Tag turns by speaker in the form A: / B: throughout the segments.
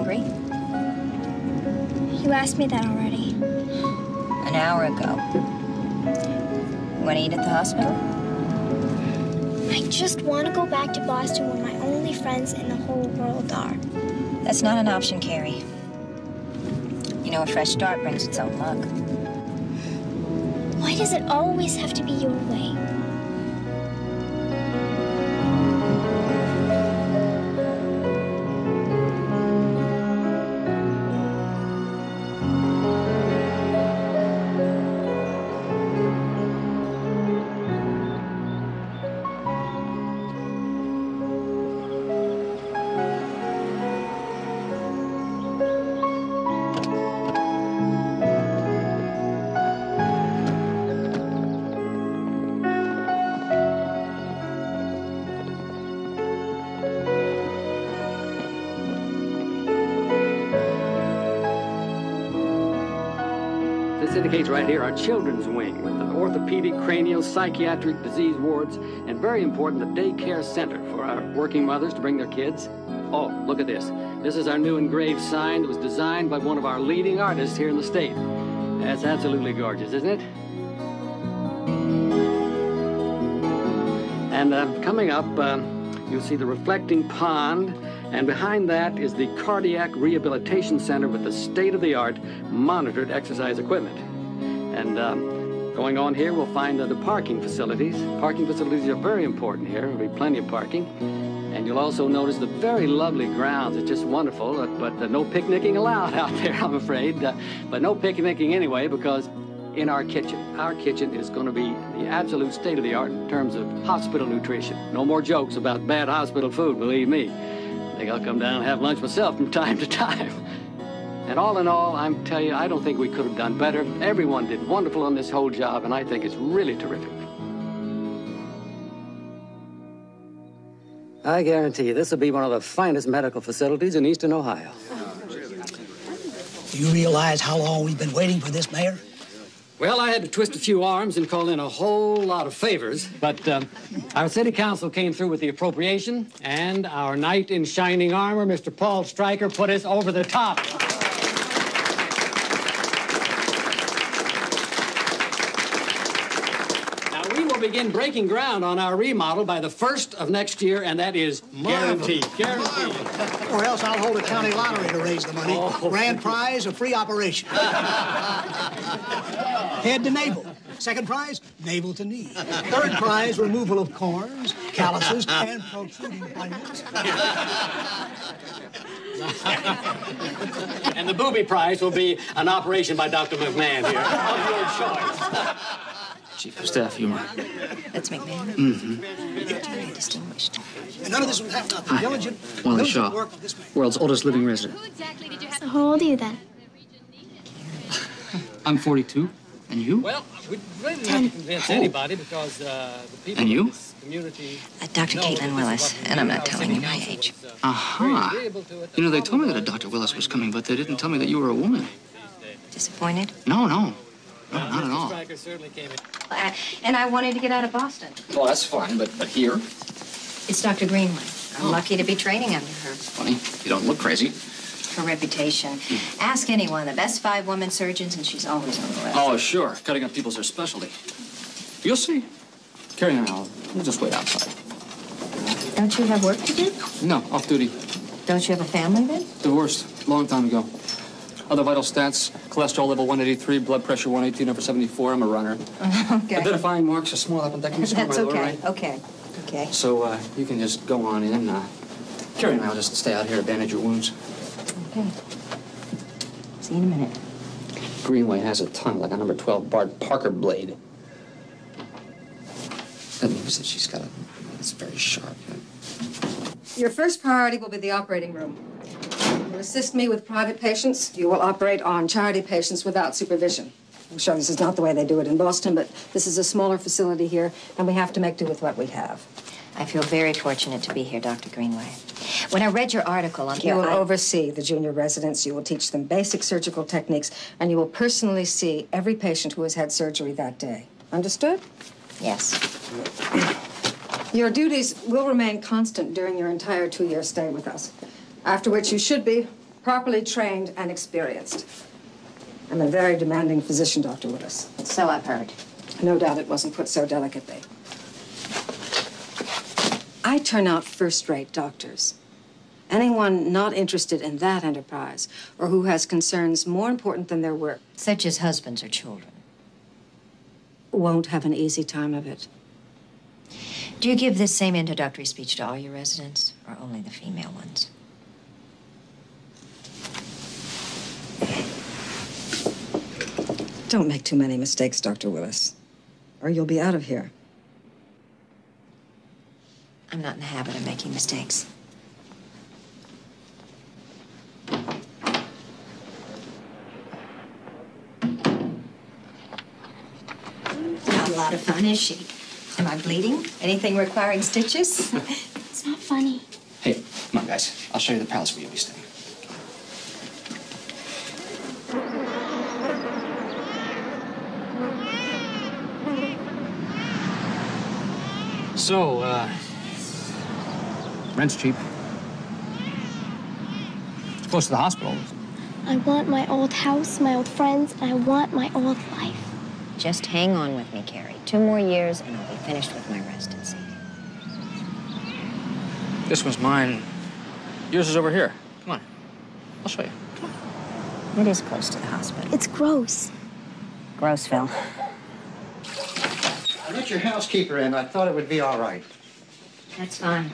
A: hungry?
B: You asked me that already.
A: An hour ago. You want to eat at the hospital?
B: I just want to go back to Boston where my only friends in the whole world are.
A: That's not an option, Carrie. You know, a fresh start brings its own luck.
B: Why does it always have to be your way?
C: This indicates right here our children's wing with the orthopedic, cranial, psychiatric disease wards, and very important, the daycare center for our working mothers to bring their kids. Oh, look at this. This is our new engraved sign that was designed by one of our leading artists here in the state. That's absolutely gorgeous, isn't it? And coming up, you'll see the reflecting pond, and behind that is the Cardiac Rehabilitation Center with the state-of-the-art monitored exercise equipment. And going on here, we'll find the parking facilities. Parking facilities are very important here. There'll be plenty of parking. And you'll also notice the very lovely grounds. It's just wonderful, but no picnicking allowed out there, I'm afraid. But no picnicking anyway, because in our kitchen is going to be the absolute state-of-the-art in terms of hospital nutrition. No more jokes about bad hospital food, believe me. I think I'll come down and have lunch myself from time to time. And all in all, I'm telling you, I don't think we could have done better. Everyone did wonderful on this whole job, and I think it's really terrific. I guarantee you, this will be one of the finest medical facilities in Eastern Ohio.
D: Do you realize how long we've been waiting for this, Mayor?
C: Well, I had to twist a few arms and call in a whole lot of favors, but our city council came through with the appropriation, and our knight in shining armor, Mr. Paul Stryker, put us over the top. Now, we will begin breaking ground on our remodel by the 1st of next year, and that is guaranteed. Guaranteed.
D: Or else I'll hold a county lottery to raise the money.
C: Oh.
D: Grand prize, a free operation. Head to navel. Second prize, navel to knee. Third prize, removal of corns, calluses, and protruding bunions.
C: And the booby prize will be an operation by Dr. McMahon here. Of your choice.
E: Chief of Staff, you are.
A: That's McMahon.
E: Mm-hmm.
A: Very distinguished.
D: And none of this would happen without the diligent
E: Shaw,
D: work of this man.
E: world's oldest living resident.
B: So how old are you then?
E: I'm 42. And you?
C: Well, we really don't have to convince anybody because the people
E: And you?
C: in this community...
A: Dr. Jaclyn Willis, and I'm not telling you my age.
E: Aha. You know, they told me that a Dr. Willis was coming, but they didn't tell me that you were a woman.
A: Disappointed?
E: No, not at all.
A: And I wanted to get out of Boston.
E: Well, that's fine, but here?
A: It's Dr. Greenway. I'm lucky to be training under her.
E: Funny, you don't look crazy.
A: Her reputation. Ask anyone, the best 5 women surgeons, and she's always on the list.
E: Oh, sure. Cutting up people's her specialty. You'll see. Carry on, Al. We'll just wait outside.
A: Don't you have work to do?
E: No, off duty.
A: Don't you have a family then?
E: Divorced. Long time ago. Other vital stats, cholesterol level 183, blood pressure 118 over 74. I'm a runner.
A: Okay.
E: Identifying marks, a small appendectomy scar.
A: That's okay. Okay.
E: So, you can just go on in. Carrie and I will just stay out here to bandage your wounds.
A: Okay. See you in a minute.
E: Greenway has a tongue like a number 12 Bart Parker blade. That means that she's got it's very sharp.
F: Your first priority will be the operating room. You will assist me with private patients. You will operate on charity patients without supervision. I'm sure this is not the way they do it in Boston, but this is a smaller facility here, and we have to make do with what we have.
A: I feel very fortunate to be here, Dr. Greenway. When I read your article on
F: You will oversee the junior residents, you will teach them basic surgical techniques, and you will personally see every patient who has had surgery that day. Understood?
A: Yes.
F: Your duties will remain constant during your entire 2-year stay with us, after which you should be properly trained and experienced. I'm a very demanding physician, Dr. Willis.
A: So I've heard.
F: No doubt it wasn't put so delicately. I turn out first-rate doctors. Anyone not interested in that enterprise or who has concerns more important than their work
A: Such as husbands or children.
F: won't have an easy time of it.
A: Do you give this same introductory speech to all your residents, or only the female ones?
F: Don't make too many mistakes, Dr. Willis, or you'll be out of here.
A: I'm not in the habit of making mistakes. Not a lot of fun, is she? Am I bleeding? Anything requiring stitches?
B: It's not funny.
E: Hey, come on, guys. I'll show you the palace where you'll be staying. So, rent's cheap. It's close to the hospital.
B: I want my old house, my old friends, and I want my old life.
A: Just hang on with me, Carrie. 2 more years, and I'll be finished with my residency.
E: This one's mine. Yours is over here. Come on. I'll show you. Come on.
A: It is close to the hospital.
B: It's gross.
A: Grossville.
G: I let your housekeeper in. I thought it would be all right.
A: That's fine.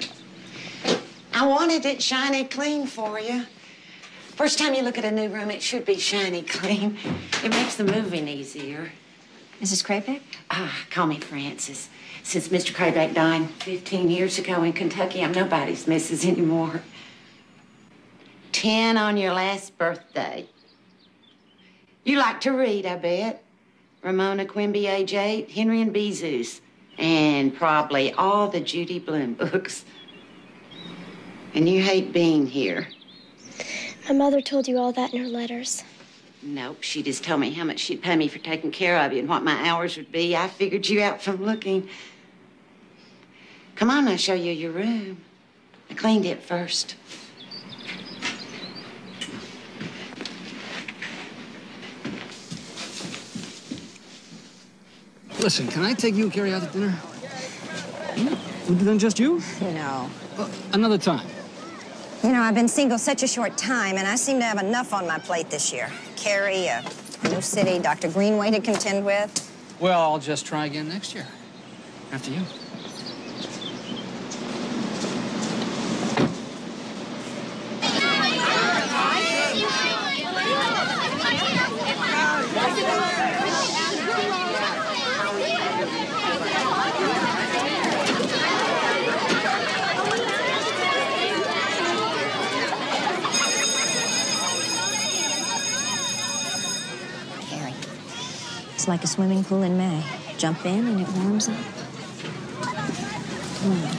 H: I wanted it shiny clean for you. First time you look at a new room, it should be shiny clean. It makes the moving easier.
A: Mrs. Kraybeck?
H: Call me Frances. Since Mr. Kraybeck died 15 years ago in Kentucky, I'm nobody's missus anymore. 10 on your last birthday. You like to read, I bet. Ramona Quimby, age 8, Henry and Bezoos, and probably all the Judy Blume books. And you hate being here.
B: My mother told you all that in her letters.
H: Nope, she just told me how much she'd pay me for taking care of you and what my hours would be. I figured you out from looking. Come on, I'll show you your room. I cleaned it first.
E: Listen, can I take you and Carrie out to dinner? Then just you?
A: No.
E: Another time.
A: You know, I've been single such a short time, and I seem to have enough on my plate this year. Carrie, a new city, Dr. Greenway to contend with.
E: Well, I'll just try again next year. After you.
A: Carrie, it's like a swimming pool in May. Jump in and it warms up. Come on.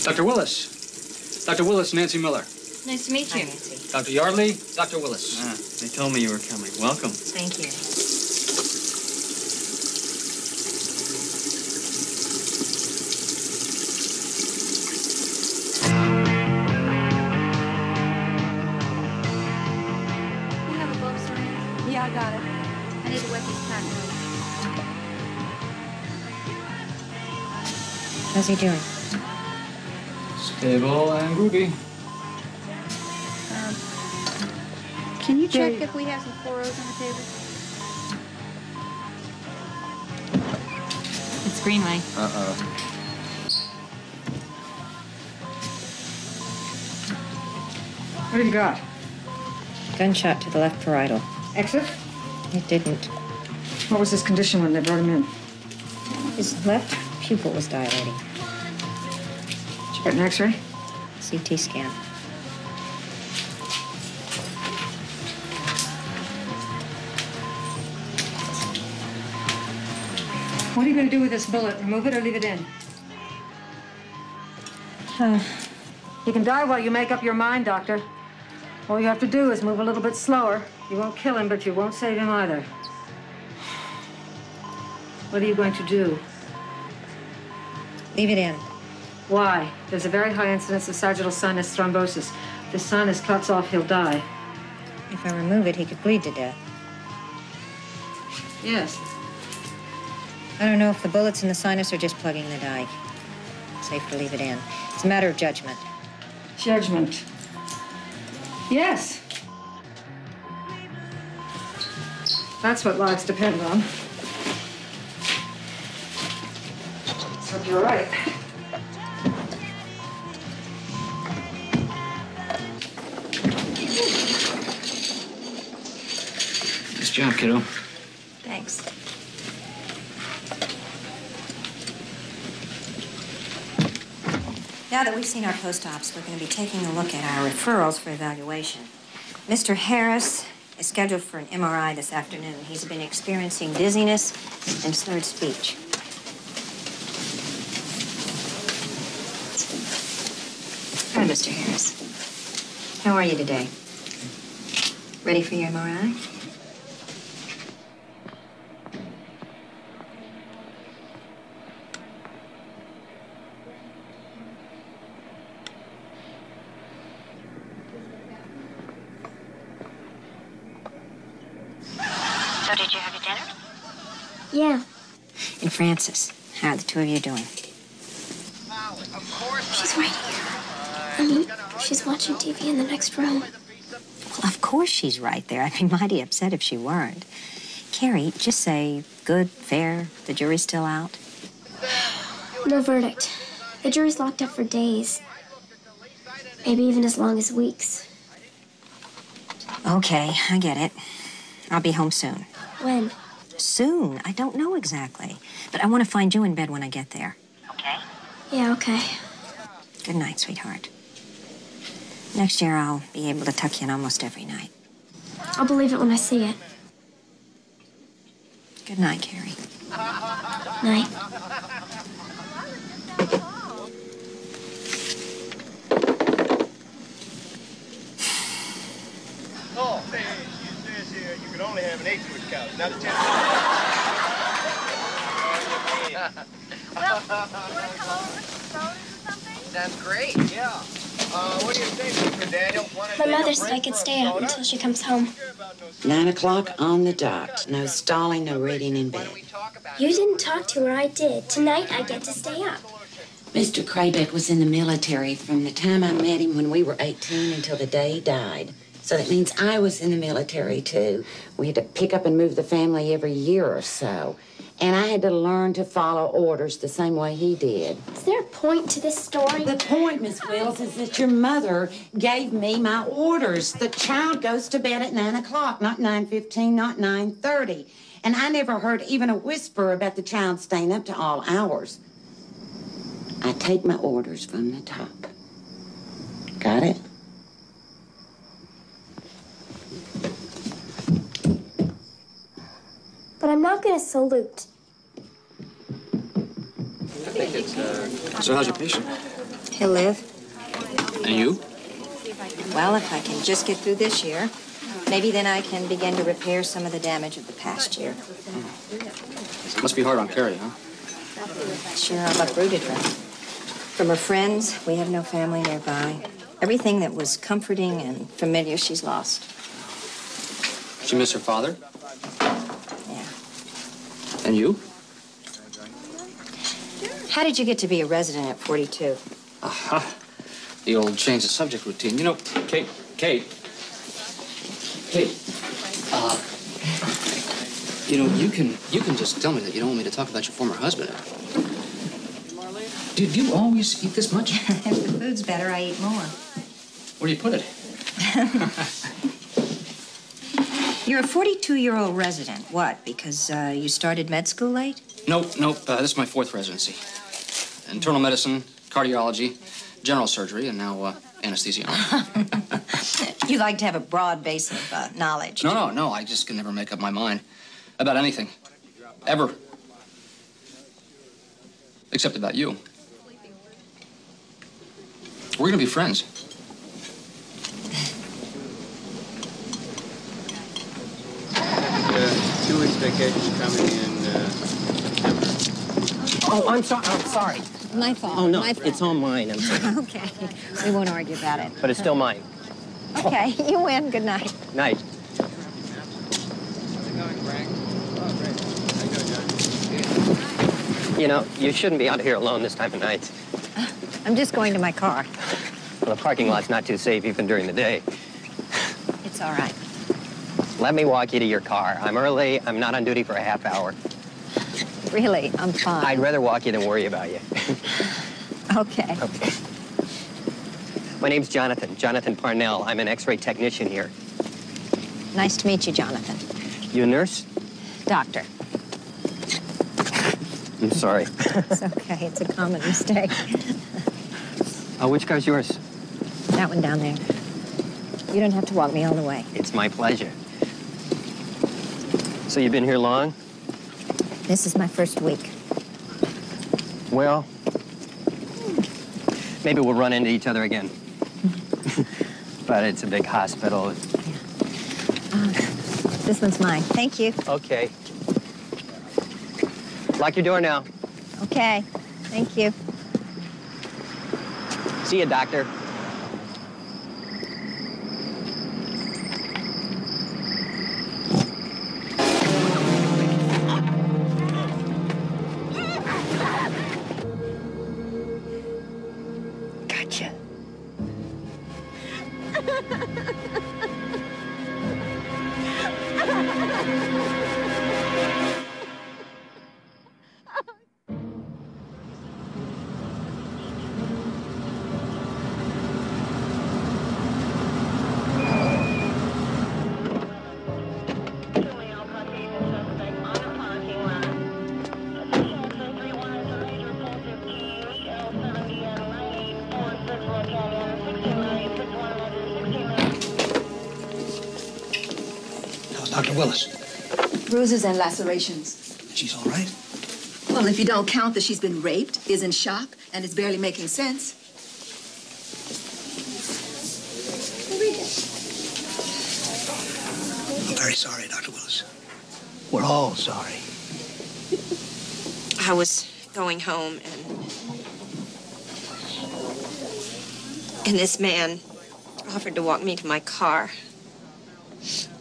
E: Dr. Willis. Dr. Willis, Nancy Miller.
A: Nice to meet you.
E: Dr. Yardley, Dr. Willis.
I: They told me you were coming. Welcome.
A: Thank you.
J: You have a book, sorry? Yeah, I got it. I need to wet these patents.
A: How's he doing?
E: Stable and groovy.
J: Can you check if we have some Coros on the table?
A: It's Greenway.
F: What have you got?
A: Gunshot to the left parietal.
F: Exit?
A: It didn't.
F: What was his condition when they brought him in?
A: His left pupil was dilating.
F: Did you get an X-ray?
A: CT scan.
F: What are you going to do with this bullet? Remove it or leave it in? He can die while you make up your mind, Doctor. All you have to do is move a little bit slower. You won't kill him, but you won't save him either. What are you going to do?
A: Leave it in.
F: Why? There's a very high incidence of sagittal sinus thrombosis. If the sinus cuts off, he'll die.
A: If I remove it, he could bleed to death.
F: Yes.
A: I don't know if the bullets in the sinus are just plugging the dike. Safe to leave it in. It's a matter of judgment.
F: Judgment. Yes. That's what lives depend on. Let's hope you're right.
E: Nice job, kiddo.
A: Thanks. Now that we've seen our post-ops, we're going to be taking a look at our referrals for evaluation. Mr. Harris is scheduled for an MRI this afternoon. He's been experiencing dizziness and slurred speech. Hi, Mr. Harris. How are you today? Ready for your MRI?
B: So did you have your dinner? Yeah.
A: And Frances, how are the two of you doing?
B: She's right here. I mean, she's watching TV in the next room.
A: Well, of course she's right there. I'd be mighty upset if she weren't. Carrie, just say good, fair, the jury's still out.
B: No verdict. The jury's locked up for days. Maybe even as long as weeks.
A: Okay, I get it. I'll be home soon.
B: When?
A: Soon? I don't know exactly. But I want to find you in bed when I get there. Okay?
B: Yeah, okay.
A: Good night, sweetheart. Next year, I'll be able to tuck you in almost every night.
B: I'll believe it when I see it.
A: Good night, Carrie.
B: Night.
K: Oh, hey, it says here you can only have an 8-foot couch, not a 10-foot.
L: Well, you want to come over for sodas or something?
K: That's great, yeah. What do you think, Mr. Daniel?
B: My mother said I could stay out until she comes home.
H: 9 o'clock on the dot. No stalling, no reading in bed.
B: You didn't talk to her, I did. Tonight I get to stay up.
H: Mr. Craybeck was in the military from the time I met him when we were 18 until the day he died. So that means I was in the military, too. We had to pick up and move the family every year or so. And I had to learn to follow orders the same way he did.
B: Is there a point to this story?
H: The point, Miss Wills, is that your mother gave me my orders. The child goes to bed at 9 o'clock, not 9:15, not 9:30. And I never heard even a whisper about the child staying up to all hours. I take my orders from the top. Got it?
B: But I'm not going to salute.
E: I think it's, So how's your patient?
A: He'll live.
E: And you?
A: Well, if I can just get through this year, maybe then I can begin to repair some of the damage of the past year.
E: Must be hard on Carrie, huh?
A: Sure, I've uprooted her. From her friends, we have no family nearby. Everything that was comforting and familiar, she's lost.
E: She miss her father?
A: Yeah.
E: And you?
A: How did you get to be a resident at 42?
E: Aha. The old change the subject routine. You know, Kate. You know, you can just tell me that you don't want me to talk about your former husband. Did you always eat this much?
A: If the food's better, I eat more.
E: Where do you put it?
A: You're a 42-year-old resident. What, because you started med school late?
E: Nope. This is my 4th residency. Internal medicine, cardiology, general surgery, and now anesthesiology.
A: You like to have a broad base of knowledge.
E: No. I just can never make up my mind about anything. Ever. Except about you. We're gonna be friends.
I: 2 weeks vacation coming in September.
M: Oh, I'm sorry.
A: My fault.
M: Oh, no,
A: My fault.
M: it's all mine. I'm sorry.
A: Okay. We won't argue about it.
M: But it's still mine.
A: Okay, you win. Good night.
M: Night. You know, you shouldn't be out here alone this time of night.
A: I'm just going to my car.
M: Well, the parking lot's not too safe even during the day.
A: It's all right.
M: Let me walk you to your car. I'm early. I'm not on duty for a half hour.
A: Really, I'm fine.
M: I'd rather walk you than worry about you.
A: Okay.
M: Okay. My name's Jonathan. Jonathan Parnell. I'm an X-ray technician here.
A: Nice to meet you, Jonathan.
M: You a nurse?
A: Doctor.
M: I'm sorry.
A: It's okay. It's a common mistake.
M: Which car's yours?
A: That one down there. You don't have to walk me all the way.
M: It's my pleasure. So you've been here long?
A: This is my first week.
M: Well, maybe we'll run into each other again. But it's a big hospital.
A: This one's mine. Thank you.
M: Okay. Lock your door now.
A: Okay. Thank you.
M: See you, doctor.
A: Gotcha.
D: Dr. Willis.
N: Bruises and lacerations.
D: She's all right?
N: Well, if you don't count that she's been raped, is in shock, and is barely making sense.
D: I'm very sorry, Dr. Willis. We're all sorry.
O: I was going home, and this man offered to walk me to my car.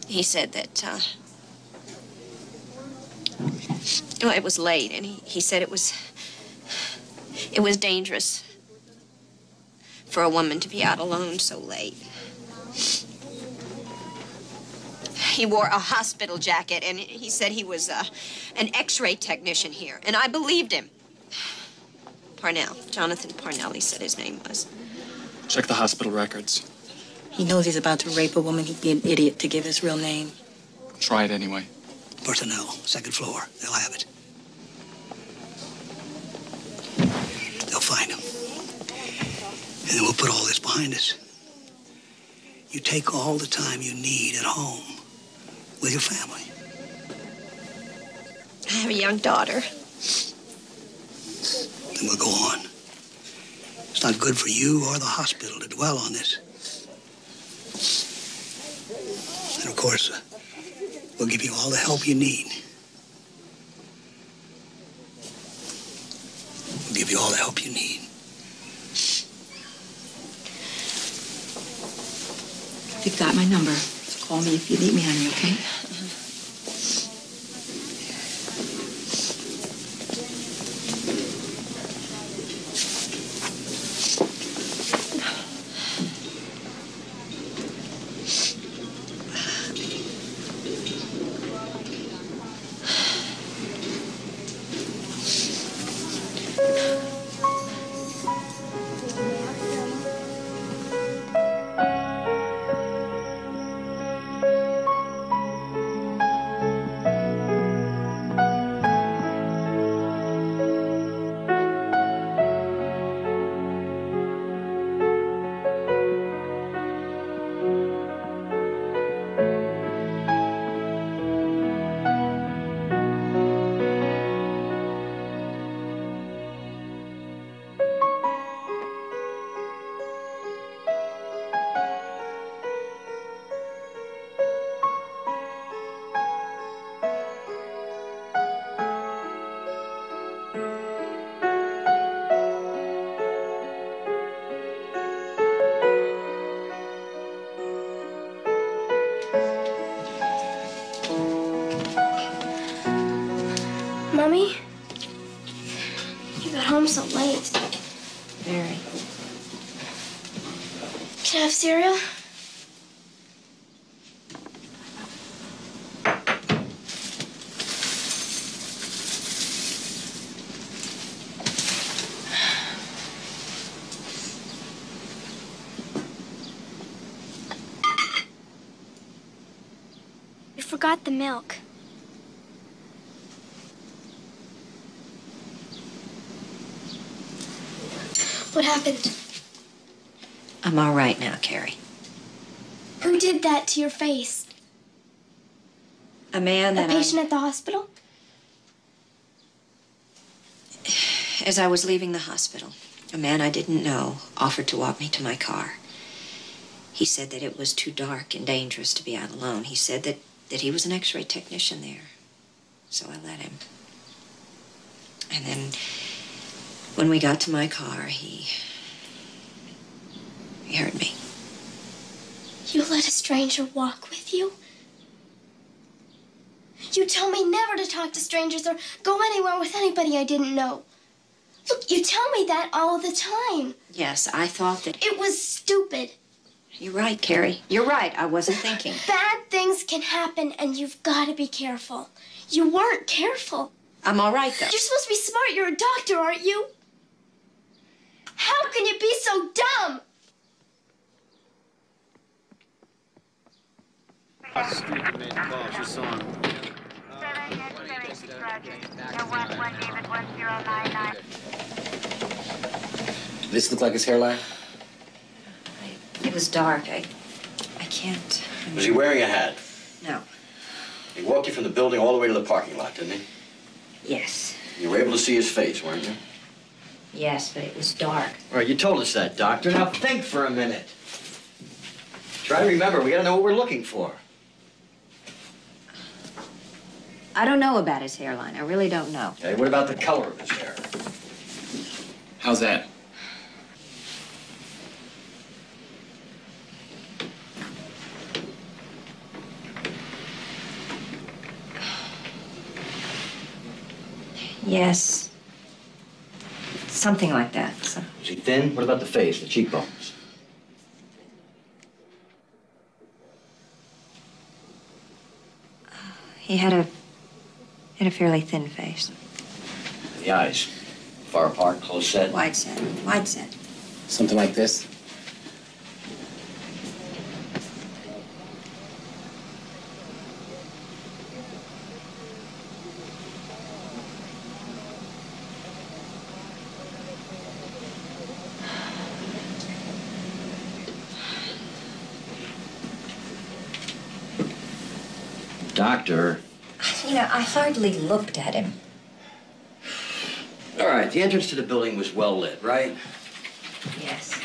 O: He said that, well, it was late, and he said it was dangerous for a woman to be out alone so late. He wore a hospital jacket, and he said he was an X-ray technician here, and I believed him. Parnell, Jonathan Parnell, he said his name was.
E: Check the hospital records.
N: He knows he's about to rape a woman. He'd be an idiot to give his real name.
E: Try it anyway.
D: Personnel, second floor. They'll have it. They'll find him. And then we'll put all this behind us. You take all the time you need at home with your family.
O: I have a young daughter.
D: Then we'll go on. It's not good for you or the hospital to dwell on this. And of course, we'll give you all the help you need. We'll give you all the help you need.
N: You've got my number. So call me if you need me, honey, okay?
B: Mommy? You got home so late.
A: Very.
B: Can I have cereal? You forgot the milk. What happened?
A: I'm all right now, Carrie.
B: Who did that to your face?
A: A man
B: A
A: that
B: patient at the hospital?
A: As I was leaving the hospital, a man I didn't know offered to walk me to my car. He said that it was too dark and dangerous to be out alone. He said that he was an x-ray technician there. So I let him. And then when we got to my car, he hurt me.
B: You let a stranger walk with you? You tell me never to talk to strangers or go anywhere with anybody I didn't know. Look, you tell me that all the time.
A: Yes, I thought that...
B: It was stupid.
A: You're right, Carrie. You're right. I wasn't thinking.
B: Bad things can happen, and you've got to be careful. You weren't careful.
A: I'm all right, though.
B: You're supposed to be smart. You're a doctor, aren't you? How can you be so dumb?
I: Stupid made the call. She saw him.
P: This look like his hairline?
A: It was dark. I can't...
P: Was he wearing a hat?
A: No.
P: He walked you from the building all the way to the parking lot, didn't he?
A: Yes.
P: You were able to see his face, weren't you?
A: Yes, but it was dark.
P: All right, you told us that, Doctor. Now think for a minute. Try to remember. We gotta know what we're looking for.
A: I don't know about his hairline. I really don't know.
P: Okay, what about the color of his hair?
I: How's that?
A: Yes. Something like that.
P: Is he thin? What about the face, the cheekbones?
A: He had a fairly thin face.
P: The eyes. Far apart, close set?
A: Wide set. Wide set.
I: Something like this?
P: Doctor.
A: You know, I hardly looked at him.
P: All right, the entrance to the building was well lit, right?
A: Yes.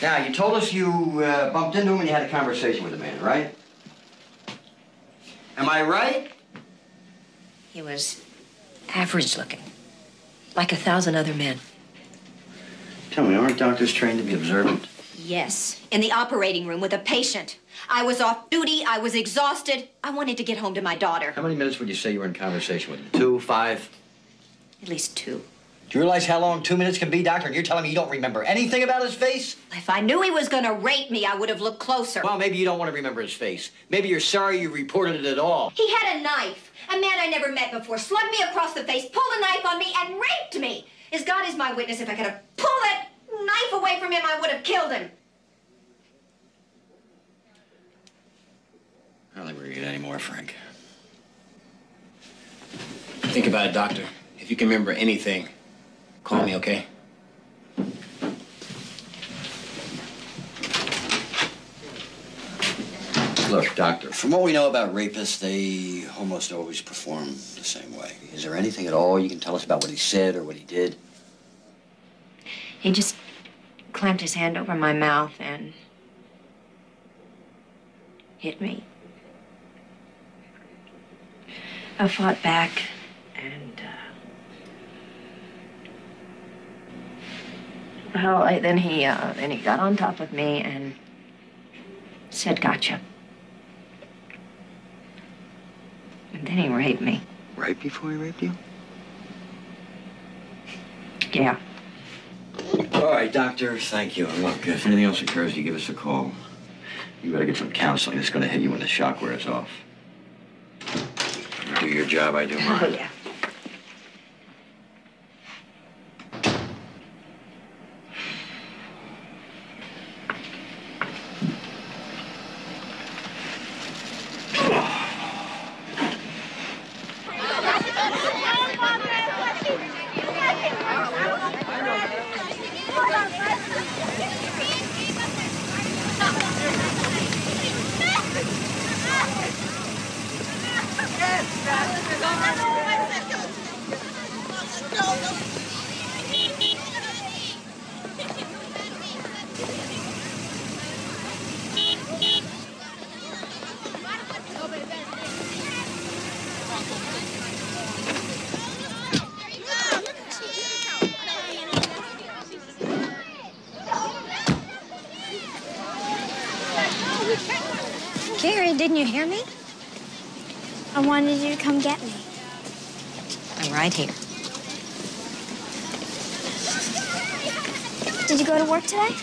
P: Now, you told us you bumped into him and you had a conversation with the man, right? Am I right?
A: He was average looking. Like 1,000 other men.
P: Tell me, aren't doctors trained to be observant?
O: Yes, in the operating room with a patient. I was off duty. I was exhausted. I wanted to get home to my daughter.
P: How many minutes would you say you were in conversation with him? 2, 5?
O: At least 2.
P: Do you realize how long 2 minutes can be, Doctor? And you're telling me you don't remember anything about his face?
O: If I knew he was going to rape me, I would have looked closer.
P: Well, maybe you don't want to remember his face. Maybe you're sorry you reported it at all.
O: He had a knife. A man I never met before slugged me across the face, pulled a knife on me, and raped me. As God is my witness, if I could have pulled that knife away from him, I would have killed him.
P: I don't think we're gonna get any more, Frank.
I: Think about it, Doctor. If you can remember anything, call me, okay?
P: Look, Doctor, from what we know about rapists, they almost always perform the same way. Is there anything at all you can tell us about what he said or what he did?
A: He just clamped his hand over my mouth and hit me. I fought back, and, then he got on top of me and said, "Gotcha." And then he raped me.
P: Right before he raped you?
H: Yeah.
P: All right, doctor, thank you. And look, if anything else occurs, you give us a call. You better get some counseling. It's going to hit you when the shock wears off. You do your job, I do mine.
H: Oh, yeah.
A: Gary, didn't you hear me?
B: I wanted you to come get me.
A: I'm right here.
B: Did you go to work today?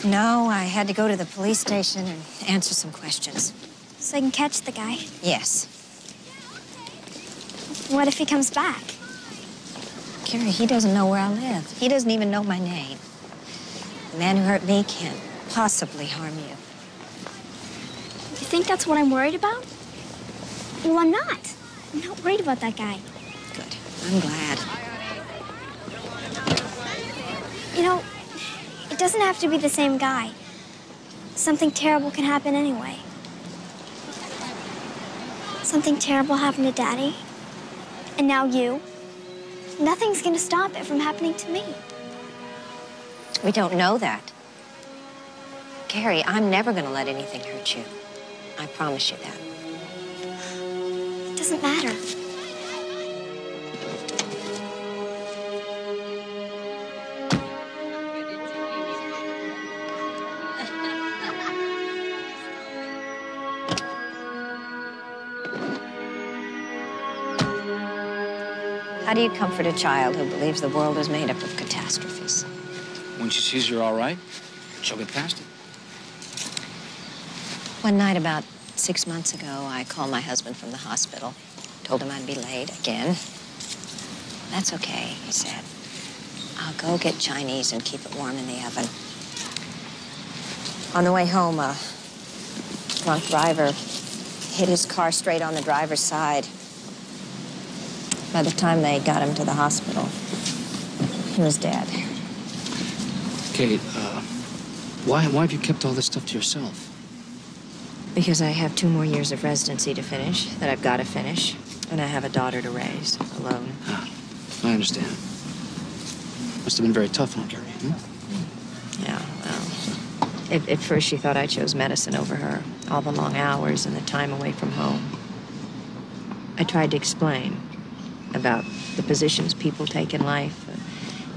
A: No, I had to go to the police station and answer some questions.
B: So I can catch the guy?
A: Yes.
B: What if he comes back?
A: Gary, he doesn't know where I live. He doesn't even know my name. The man who hurt me can't possibly harm you.
B: You think that's what I'm worried about? Well, I'm not. I'm not worried about that guy.
A: Good. I'm glad.
B: You know, it doesn't have to be the same guy. Something terrible can happen anyway. Something terrible happened to Daddy. And now you. Nothing's gonna stop it from happening to me.
A: We don't know that. Gary, I'm never gonna let anything hurt you. I promise you that.
B: It doesn't matter.
A: How do you comfort a child who believes the world is made up of catastrophes?
E: When she sees you're all right, she'll get past it.
A: One night about 6 months ago, I called my husband from the hospital. Told him I'd be late again. That's okay, he said. I'll go get Chinese and keep it warm in the oven. On the way home, a drunk driver hit his car straight on the driver's side. By the time they got him to the hospital, he was dead.
E: Kate, why have you kept all this stuff to yourself?
A: Because I have 2 more years of residency to finish, that I've got to finish, and I have a daughter to raise alone.
E: Ah, I understand. Must have been very tough on Gary,
A: Yeah, well, at first she thought I chose medicine over her, all the long hours and the time away from home. I tried to explain about the positions people take in life,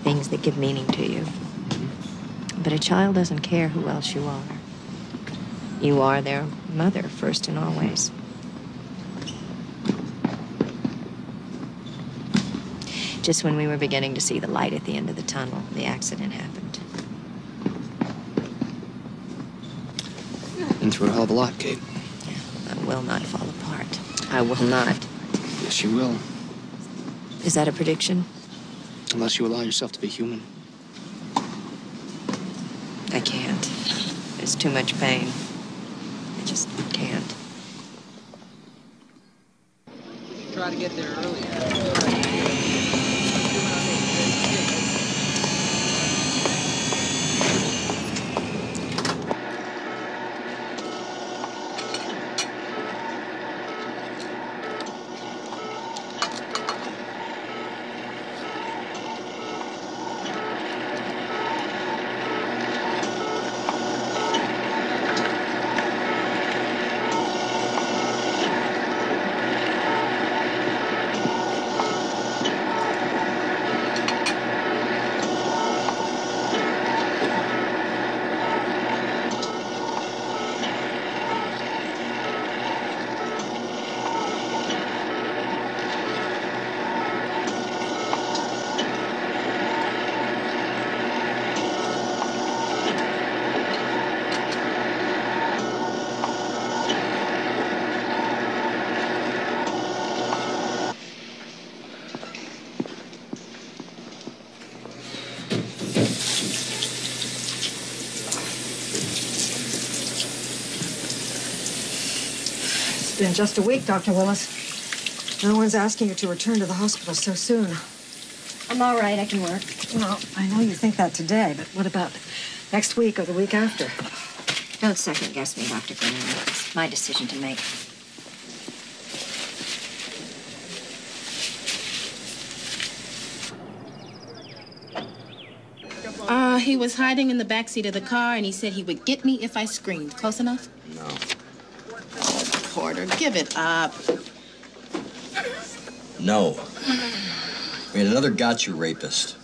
A: things that give meaning to you. But a child doesn't care who else you are. You are their mother, first and always. Just when we were beginning to see the light at the end of the tunnel, the accident happened.
E: Been through a hell of a lot, Kate.
A: Yeah, I will not fall apart. I will not.
E: Yes, you will.
A: Is that a prediction?
E: Unless you allow yourself to be human.
A: I can't. There's too much pain. I just can't.
C: Try to get there early.
F: been just a week, Dr. Willis. No one's asking you to return to the hospital so soon.
A: I'm all right. I can work.
F: Well, I know you think that today, but what about next week or the week after?
A: Don't second-guess me, Dr. Green. It's my decision to make.
Q: He was hiding in the backseat of the car, and he said he would get me if I screamed. Close enough?
P: No.
Q: Oh, Porter, give it up.
P: No. We had another gotcha rapist.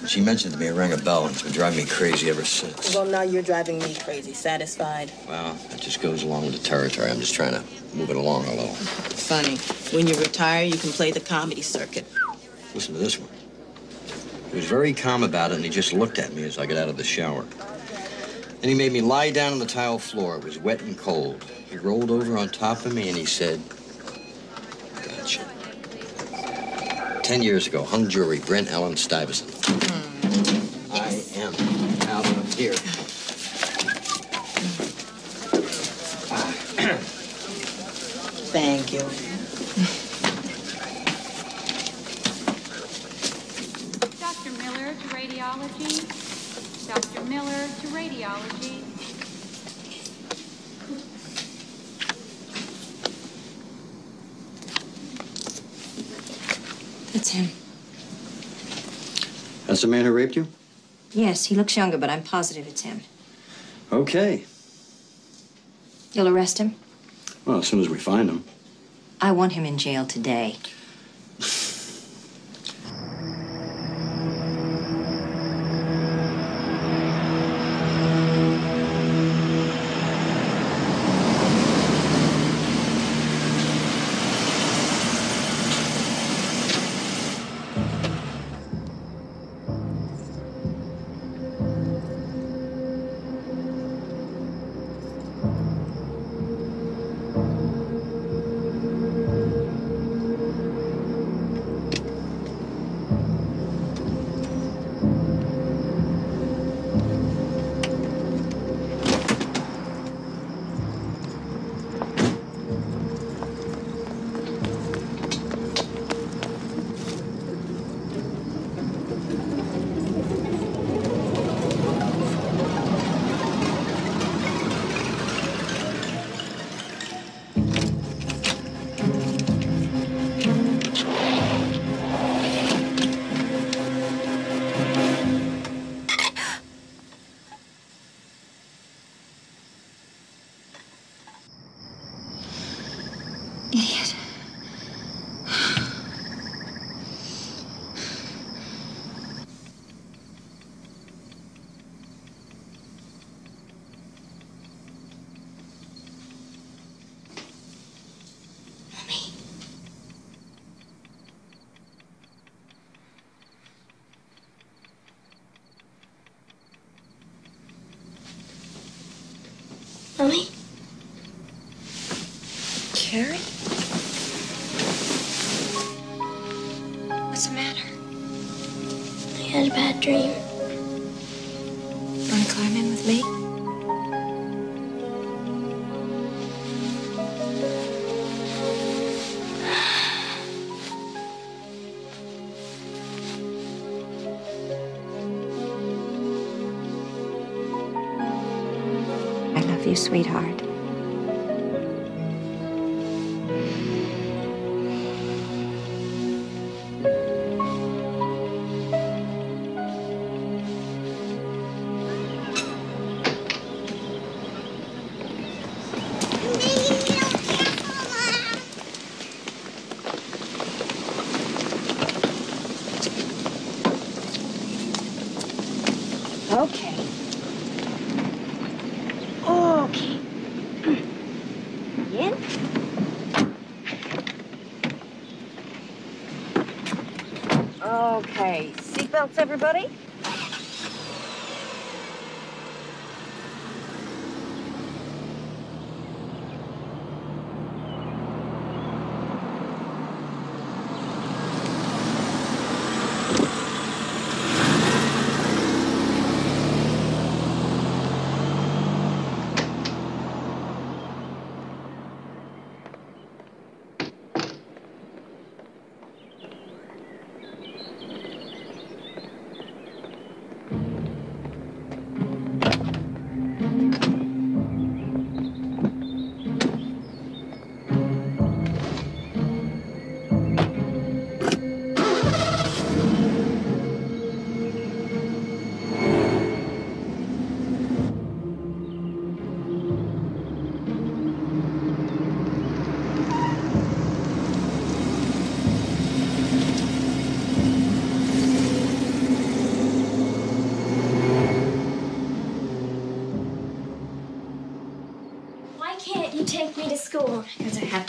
P: She mentioned it to me, it rang a bell, and it's been driving me crazy ever since.
Q: Well, now you're driving me crazy. Satisfied?
P: Well, that just goes along with the territory. I'm just trying to move it along a little.
Q: Funny. When you retire, you can play the comedy circuit.
P: Listen to this one. He was very calm about it, and he just looked at me as I got out of the shower. Then he made me lie down on the tile floor. It was wet and cold. He rolled over on top of me, and he said, "Gotcha." 10 years ago, hung jury, Brent Allen Stuyvesant. I am out of here.
Q: Thank you.
J: Dr. Miller to radiology. Dr. Miller to radiology.
A: That's him.
P: That's the man who raped you?
A: Yes, he looks younger, but I'm positive it's him.
P: Okay.
A: You'll arrest him?
P: Well, as soon as we find him.
A: I want him in jail today. Idiot.
B: Mommy?
A: Carrie? What's the matter?
B: I had a bad dream.
A: Want to climb in with me? I love you, sweetheart. Okay. Okay. In. Okay. Seatbelts, everybody?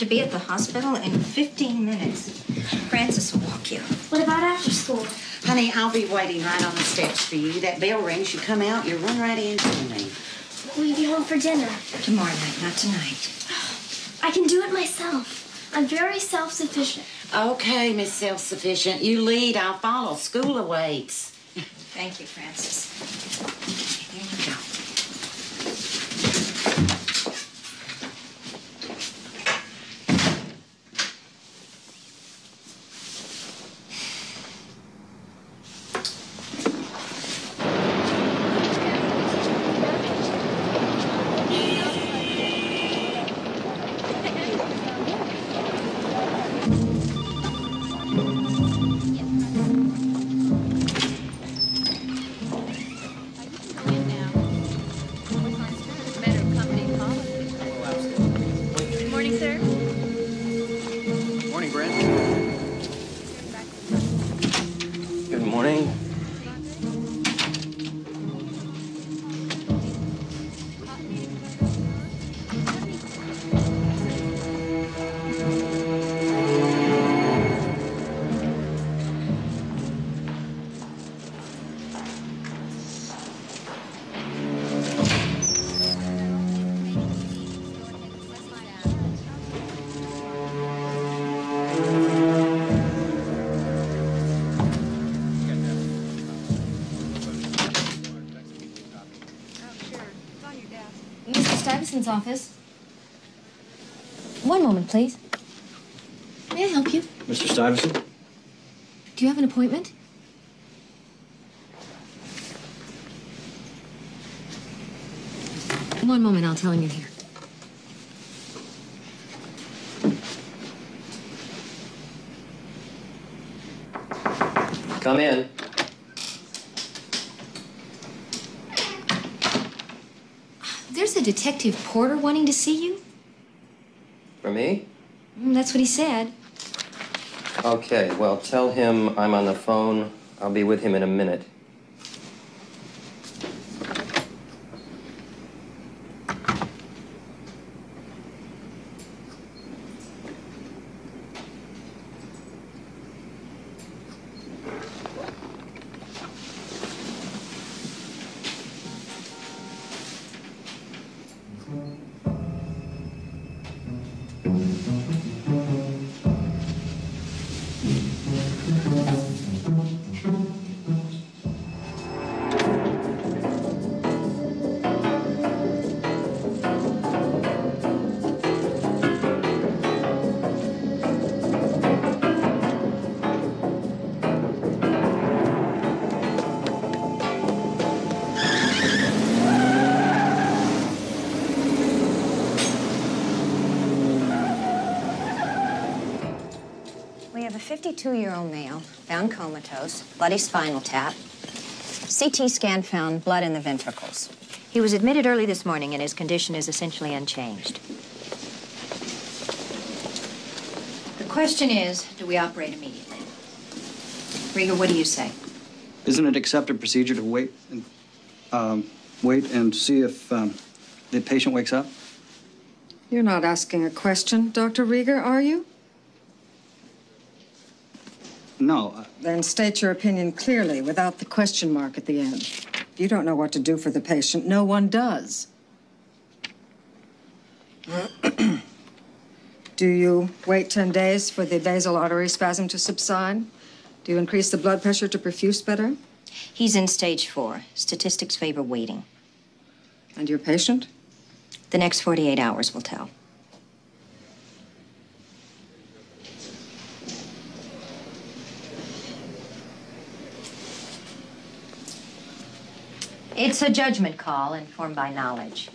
A: be at the hospital in 15 minutes. Francis will walk you.
B: What about after school?
H: Honey, I'll be waiting right on the steps for you. That bell rings, you come out, you run right into me.
B: Will you be home for dinner?
A: Tomorrow night, not tonight.
B: I can do it myself. I'm very self-sufficient.
H: Okay, Miss Self-Sufficient. You lead, I'll follow. School awaits.
A: Thank you, Francis. Here you go.
R: Office. One moment, please. May I help you?
S: Mr. Stuyvesant?
R: Do you have an appointment? One moment, I'll tell him you're here.
M: Come in.
R: There's a Detective Porter wanting to see you.
M: For me?
R: That's what he said.
M: Okay, well, tell him I'm on the phone. I'll be with him in a minute.
A: We have a 52-year-old male, found comatose, bloody spinal tap. CT scan found blood in the ventricles. He was admitted early this morning, and his condition is essentially unchanged. The question is, do we operate immediately? Rieger, what do you say?
S: Isn't it accepted procedure to wait and see if the patient wakes up?
F: You're not asking a question, Dr. Rieger, are you?
S: No.
F: Then state your opinion clearly, without the question mark at the end. If you don't know what to do for the patient, no one does. Do you wait 10 days for the basal artery spasm to subside? Do you increase the blood pressure to perfuse better?
A: He's in stage 4. Statistics favor waiting.
F: And your patient?
A: The next 48 hours will tell. It's a judgment call informed by knowledge.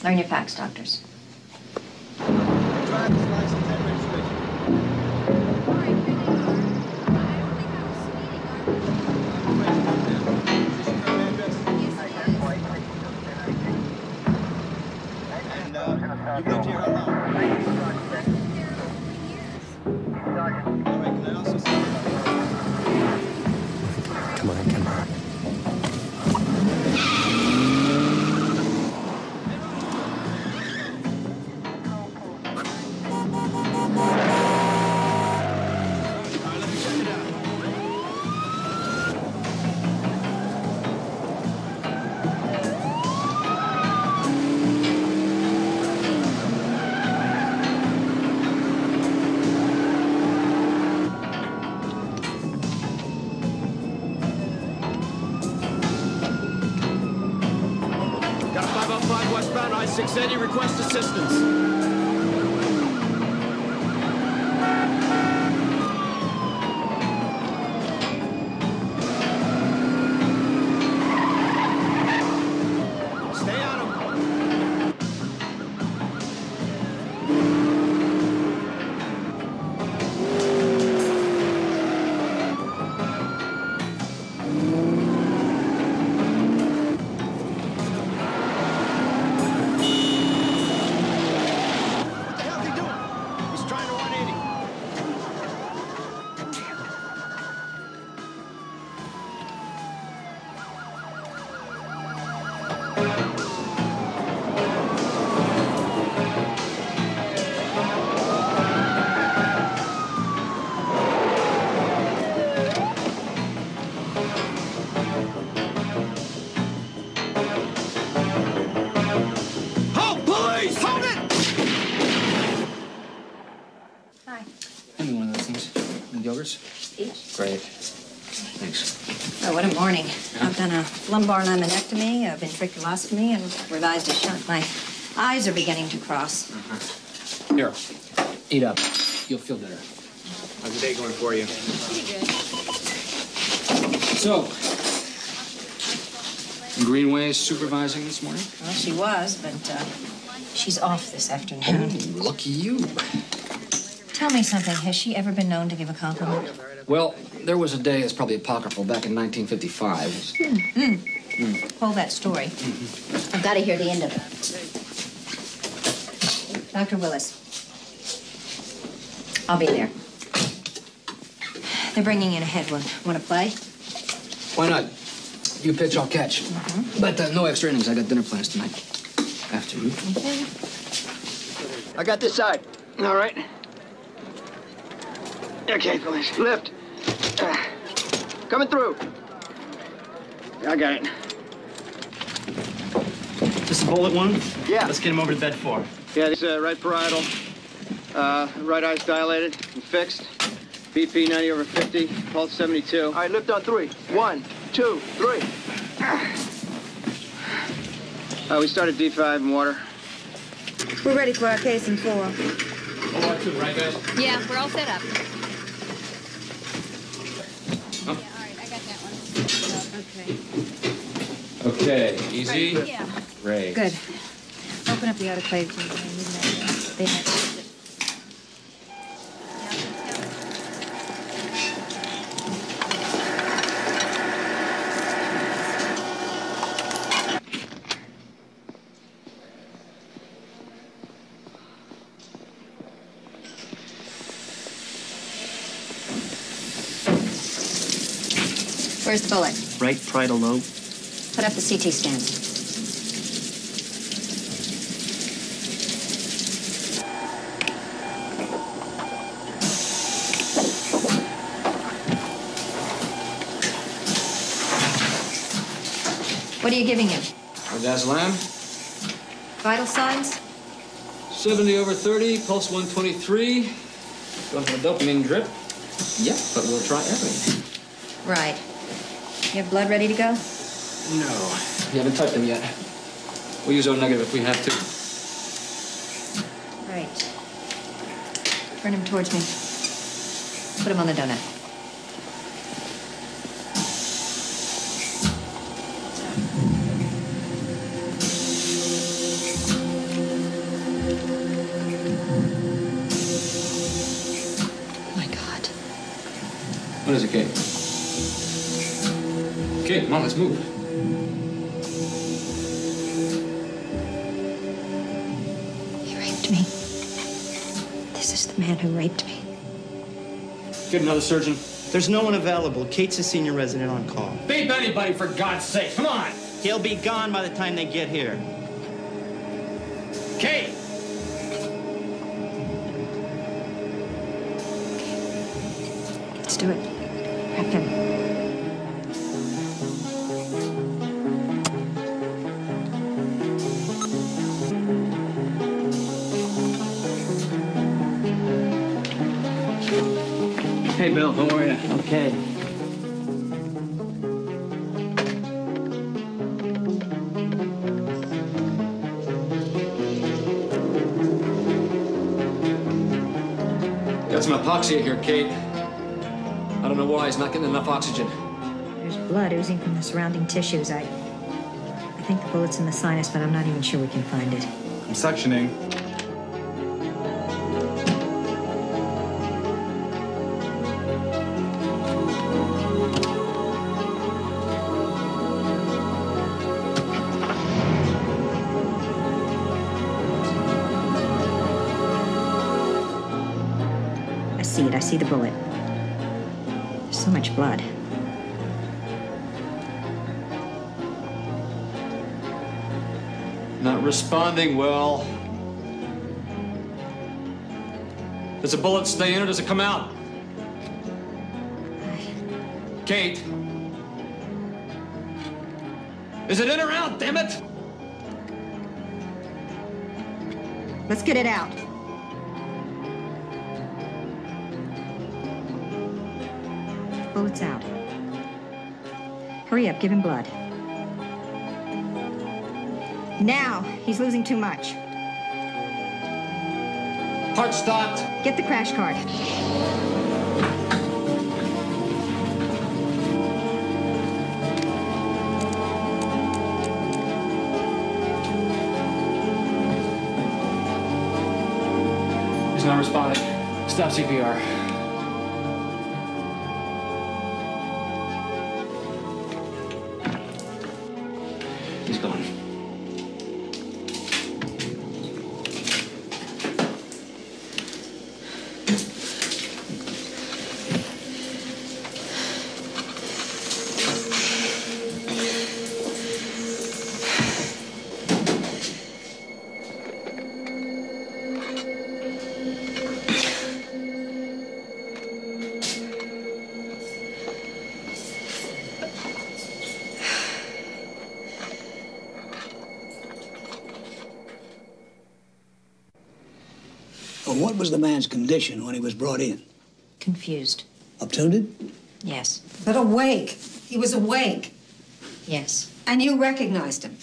A: Learn your facts, doctors.
K: You've lived here how long? All right, can I also see
M: Come on, come on.
K: 680, request assistance.
A: Each?
E: Great. Thanks.
A: Oh, what a morning. I've done a lumbar laminectomy, a ventriculostomy, and revised a shunt. My eyes are beginning to cross.
E: Here, eat up. You'll feel better.
I: How's the day going for you?
A: Pretty good.
E: So, Greenway's supervising this morning?
A: Well, she was, but she's off this afternoon.
E: Oh, lucky you.
A: Tell me something. Has she ever been known to give a compliment?
E: Well, there was a day that's probably apocryphal back in 1955.
A: Hold that story. I've got to hear the end of it. Dr. Willis. I'll be there. They're bringing in a head one. Want to play?
E: Why not? You pitch, I'll catch. But no extra innings. I got dinner plans tonight. After you.
A: Okay.
K: I got this side. All right. Okay, Willis. Lift. Coming through. I got it.
G: Just a bullet one?
K: Yeah.
G: Let's get him over to bed 4.
K: Yeah, this right parietal. Right eye's dilated and fixed. BP 90/50. Pulse 72. All right, lift on 3. 1, 2, 3. We started D5 in water.
L: We're ready for our case in 4.
E: OR2, right, guys?
R: Yeah, we're all set up.
E: Oh.
R: Yeah, all right, I got that one.
E: Okay, easy.
R: Right, yeah.
E: Great.
A: Good. Open up the autoclave. They might use it. Where's the bullet?
G: Right parietal lobe.
A: Put up the CT scan. What are you giving him?
E: Dazzlam,
A: Vital signs?
E: 70/30, pulse 123. Going for a dopamine drip. Yep, but we'll try everything.
A: Right. You have blood ready to go?
E: No, we haven't touched them yet. We'll use O negative if we have to.
A: Right. Turn him towards me. Put him on the donut. My God.
E: What is it, Kate? Okay, come on, let's move.
A: He raped me. This is the man who raped me.
E: Get another surgeon.
G: There's no one available. Kate's a senior resident on call.
E: Beep anybody, for God's sake. Come on.
G: He'll be gone by the time they get here.
E: Kate!
A: Let's do it. Wrap him.
G: Hey, Bill, how are you? Okay.
E: Got some hypoxia here, Kate. I don't know why he's not getting enough oxygen.
R: There's blood oozing from the surrounding tissues. I think the bullet's in the sinus, but I'm not even sure we can find it.
T: I'm suctioning.
R: I see the bullet. There's so much blood.
E: Not responding well. Does the bullet stay in or does it come out? Kate. Is it in or out, damn it?
R: Let's get it out. Bullet's out. Hurry up, give him blood. Now, he's losing too much.
E: Heart stopped.
R: Get the crash cart.
E: He's not responding. Stop CPR. He's gone.
D: Well, what was the man's condition when he was brought in?
A: Confused.
D: Obtunded?
A: Yes.
F: But awake. He was awake.
A: Yes.
F: And you recognized him.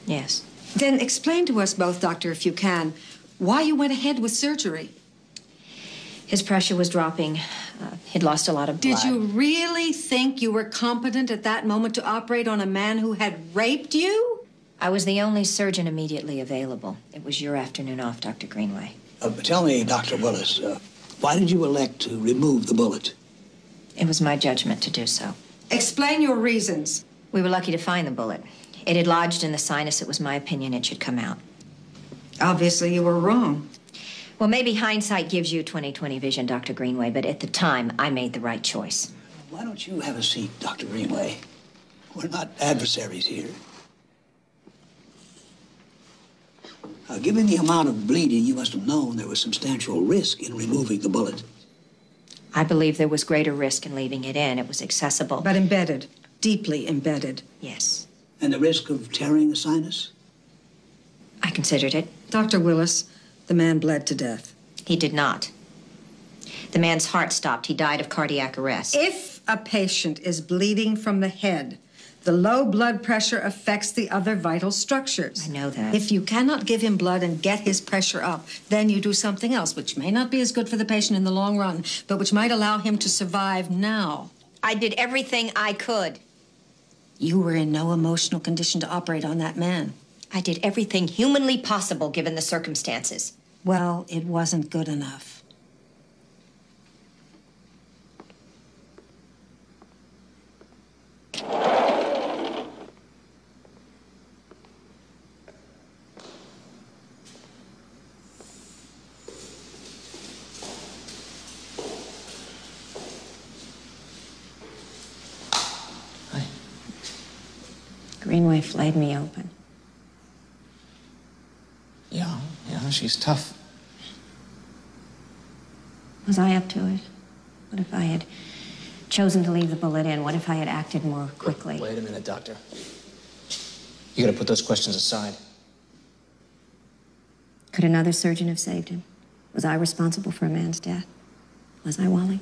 A: Yes.
F: Then explain to us both, Doctor, if you can, why you went ahead with surgery.
A: His pressure was dropping. He'd lost a lot of blood.
F: Did you really think you were competent at that moment to operate on a man who had raped you?
A: I was the only surgeon immediately available. It was your afternoon off, Dr. Greenway.
D: Tell me, Dr. Willis, why did you elect to remove the bullet?
A: It was my judgment to do so.
F: Explain your reasons.
A: We were lucky to find the bullet. It had lodged in the sinus. It was my opinion it should come out.
F: Obviously, you were wrong.
A: Well, maybe hindsight gives you 20/20 vision, Dr. Greenway, but at the time, I made the right choice.
D: Why don't you have a seat, Dr. Greenway? We're not adversaries here. Given the amount of bleeding, you must have known there was substantial risk in removing the bullet.
A: I believe there was greater risk in leaving it in. It was accessible.
F: But embedded. Deeply embedded.
A: Yes.
D: And the risk of tearing the sinus?
A: I considered it.
F: Dr. Willis, the man bled to death.
A: He did not. The man's heart stopped. He died of cardiac arrest.
F: If a patient is bleeding from the head, the low blood pressure affects the other vital structures.
A: I know that.
F: If you cannot give him blood and get his pressure up, then you do something else, which may not be as good for the patient in the long run, but which might allow him to survive now.
A: I did everything I could.
F: You were in no emotional condition to operate on that man.
A: I did everything humanly possible given the circumstances.
F: Well, it wasn't good enough.
A: Greenway flayed me open.
I: Yeah, she's tough.
A: Was I up to it? What if I had chosen to leave the bullet in? What if I had acted more quickly?
I: Wait a minute, Doctor. You gotta put those questions aside.
A: Could another surgeon have saved him? Was I responsible for a man's death? Was I, Wally?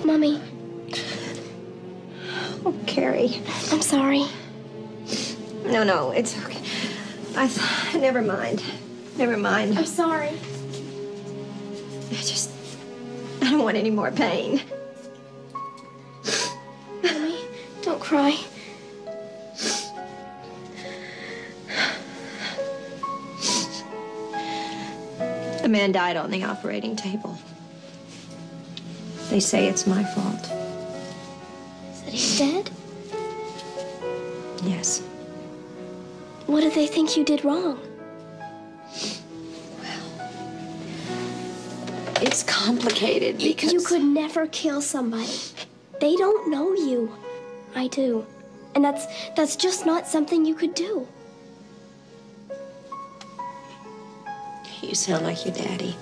B: Mommy.
O: Oh, Carrie.
B: I'm sorry.
O: No, it's okay. Never mind. Never mind.
B: I'm sorry.
O: I don't want any more pain.
B: Mommy, don't cry.
O: The man died on the operating table. They say it's my fault.
B: That he's dead?
O: Yes.
B: What do they think you did wrong?
O: It's complicated because...
B: You could never kill somebody. They don't know you. I do. And that's just not something you could do.
O: You sound like your daddy.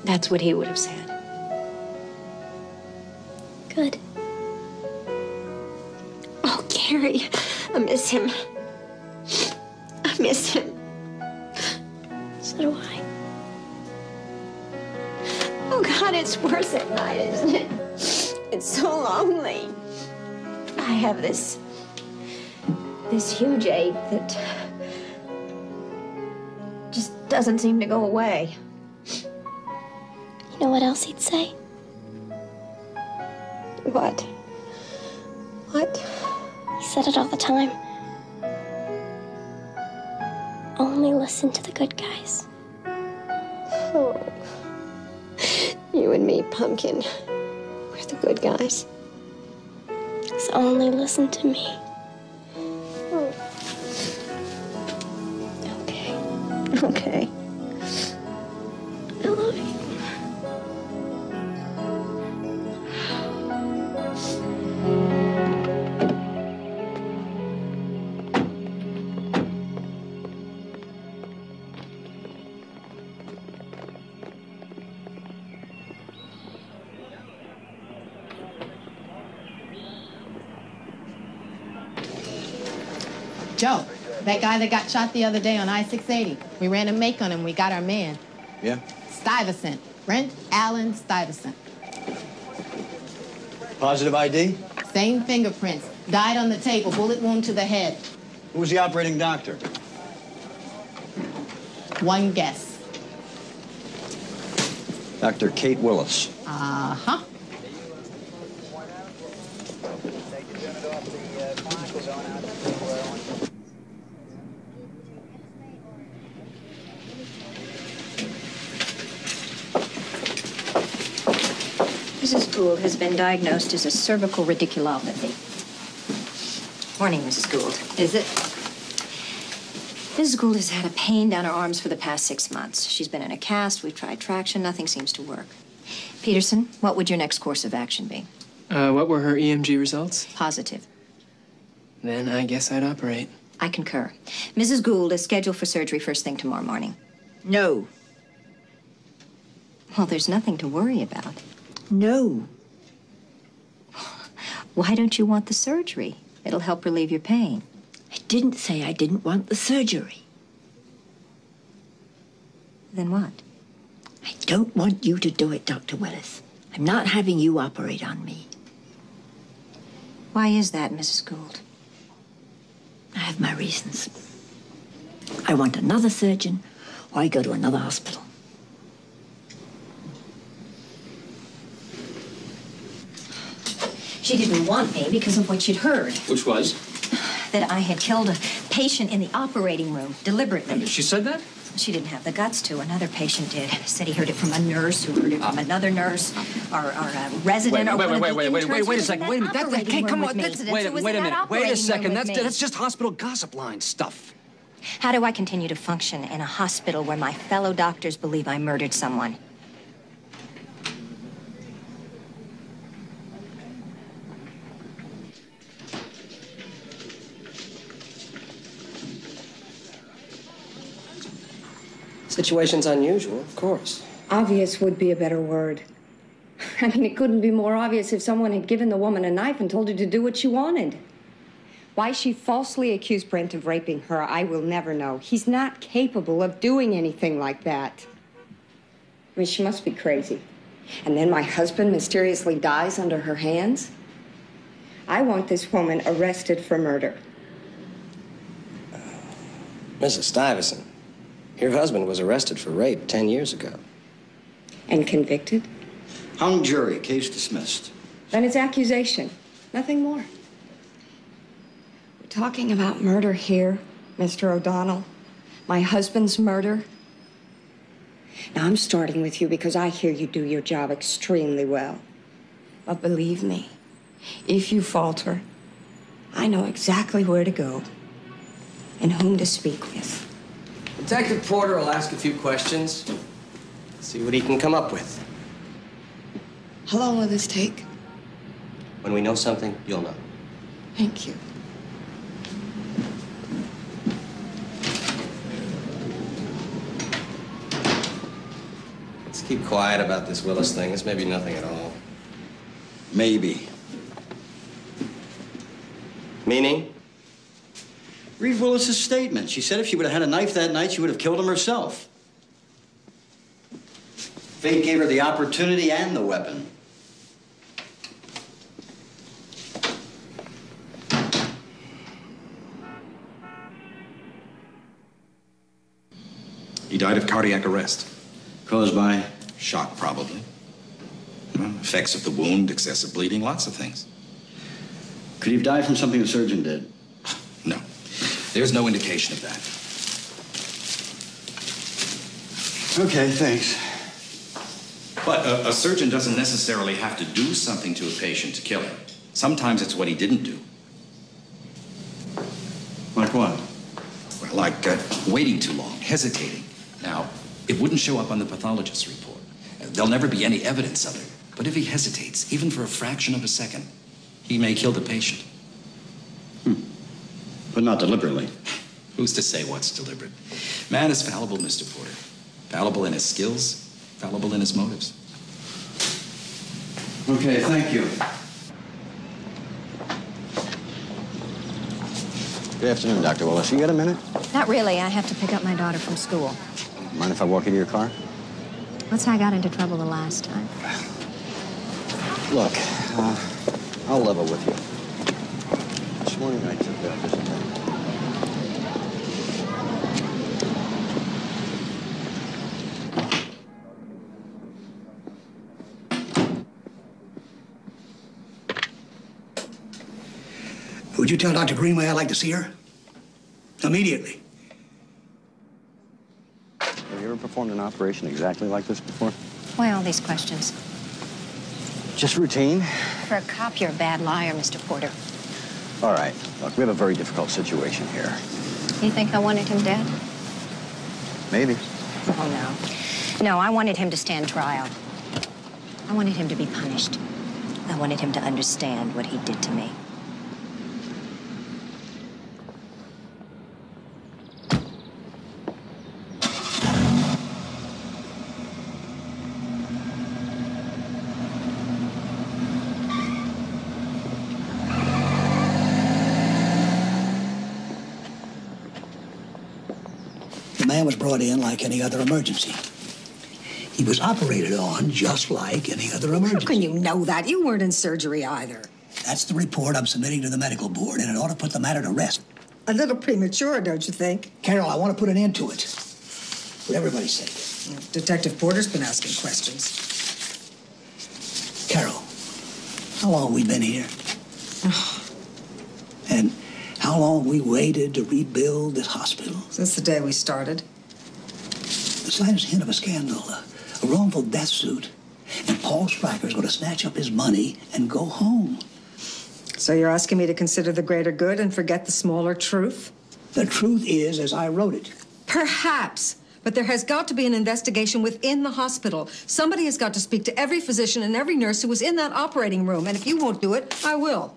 O: That's what he would have said.
B: Good.
O: Oh, Carrie, I miss him. I miss him.
B: So do I.
O: Oh, God, it's worse at night, isn't it? It's so lonely. I have this huge ache that just doesn't seem to go away.
B: You know what else he'd say?
O: What? What?
B: He said it all the time. Only listen to the good guys.
O: Oh. You and me, Pumpkin. We're the good guys.
B: So only listen to me.
O: Oh. Okay.
B: I love you.
Q: Joe, that guy that got shot the other day on I-680. We ran a make on him. We got our man.
P: Yeah?
Q: Stuyvesant. Brent Allen Stuyvesant.
P: Positive ID?
Q: Same fingerprints. Died on the table. Bullet wound to the head.
P: Who was the operating doctor?
Q: One guess.
P: Dr. Kate Willis.
Q: Uh-huh.
A: Mrs. Gould has been diagnosed as a cervical radiculopathy. Morning, Mrs. Gould.
N: Is it?
A: Mrs. Gould has had a pain down her arms for the past 6 months. She's been in a cast. We've tried traction. Nothing seems to work. Peterson, what would your next course of action be?
T: What were her EMG results?
A: Positive.
T: Then I guess I'd operate.
A: I concur. Mrs. Gould is scheduled for surgery first thing tomorrow morning.
N: No.
A: Well, there's nothing to worry about.
N: No.
A: Why don't you want the surgery? It'll help relieve your pain.
N: I didn't say I didn't want the surgery.
A: Then what?
N: I don't want you to do it, Dr. Willis. I'm not having you operate on me.
A: Why is that, Mrs. Gould?
N: I have my reasons. I want another surgeon, or I go to another hospital.
A: She didn't want me because of what she'd heard.
E: Which was?
A: That I had killed a patient in the operating room deliberately.
E: She said that?
A: She didn't have the guts to. Another patient did. Said he heard it from a nurse who heard it from another nurse or a resident or one of the interns
E: Wait a
A: who
E: second.
A: was in
E: Wait a
A: that
E: minute.
A: operating
E: Come
A: room
E: on.
A: with me.
E: Wait a minute. Wait a second.
A: With me.
E: That's just hospital gossip line stuff.
A: How do I continue to function in a hospital where my fellow doctors believe I murdered someone?
T: Situation's unusual, of course.
F: Obvious would be a better word. I mean, it couldn't be more obvious if someone had given the woman a knife and told her to do what she wanted.
L: Why she falsely accused Brent of raping her, I will never know. He's not capable of doing anything like that. I mean, she must be crazy. and then my husband mysteriously dies under her hands? I want this woman arrested for murder.
T: Mrs. Stuyvesant, your husband was arrested for rape 10 years ago.
L: And convicted?
S: Hung jury, case dismissed.
L: Then it's accusation, nothing more. We're talking about murder here, Mr. O'Donnell. My husband's murder. Now, I'm starting with you because I hear you do your job extremely well. But believe me, if you falter, I know exactly where to go and whom to speak with.
T: Detective Porter will ask a few questions, see what he can come up with.
L: How long will this take?
T: When we know something, you'll know.
L: Thank you.
T: Let's keep quiet about this Willis thing. This may be nothing at all.
P: Maybe.
T: Meaning?
S: Read Willis's statement. She said if she would have had a knife that night, she would have killed him herself. Fate gave her the opportunity and the weapon.
U: He died of cardiac arrest.
S: Caused by?
U: Shock, probably. Well, effects of the wound, excessive bleeding, lots of things.
S: Could he have died from something the surgeon did?
U: No. There's no indication of that.
S: Okay, thanks.
U: But a surgeon doesn't necessarily have to do something to a patient to kill him. Sometimes it's what he didn't do.
S: Like what?
U: Well, like waiting too long, hesitating. Now, it wouldn't show up on the pathologist's report. There'll never be any evidence of it. But if he hesitates, even for a fraction of a second, he may kill the patient.
S: But not deliberately.
U: Who's to say what's deliberate? Man is fallible, Mr. Porter. Fallible in his skills, fallible in his motives.
S: Okay, thank you.
P: Good afternoon, Dr. Willis. You got a minute?
N: Not really. I have to pick up my daughter from school.
P: Mind if I walk you to your car?
N: That's how I got into trouble the last time.
P: Look, I'll level with you. This morning I took this thing.
D: Would you tell Dr. Greenway I'd like to see her? Immediately.
P: Have you ever performed an operation exactly like this before?
N: Why all these questions?
P: Just routine.
N: For a cop, you're a bad liar, Mr. Porter.
P: All right. Look, we have a very difficult situation here.
N: You think I wanted him dead?
P: Maybe.
N: Oh, no. No, I wanted him to stand trial. I wanted him to be punished. I wanted him to understand what he did to me.
D: The man was brought in like any other emergency. He was operated on just like any other emergency.
F: How can you know that? You weren't in surgery either.
D: That's the report I'm submitting to the medical board, and it ought to put the matter to rest.
F: A little premature, don't you think?
D: Carol, I want to put an end to it. For everybody's sake.
F: Detective Porter's been asking questions.
D: Carol, how long have we been here? And how long we waited to rebuild this hospital?
F: Since the day we started.
D: The slightest hint of a scandal, a wrongful death suit, and Paul Stryker's going to snatch up his money and go home.
F: So you're asking me to consider the greater good and forget the smaller truth?
D: The truth is as I wrote it.
F: Perhaps. But there has got to be an investigation within the hospital. Somebody has got to speak to every physician and every nurse who was in that operating room. And if you won't do it, I will.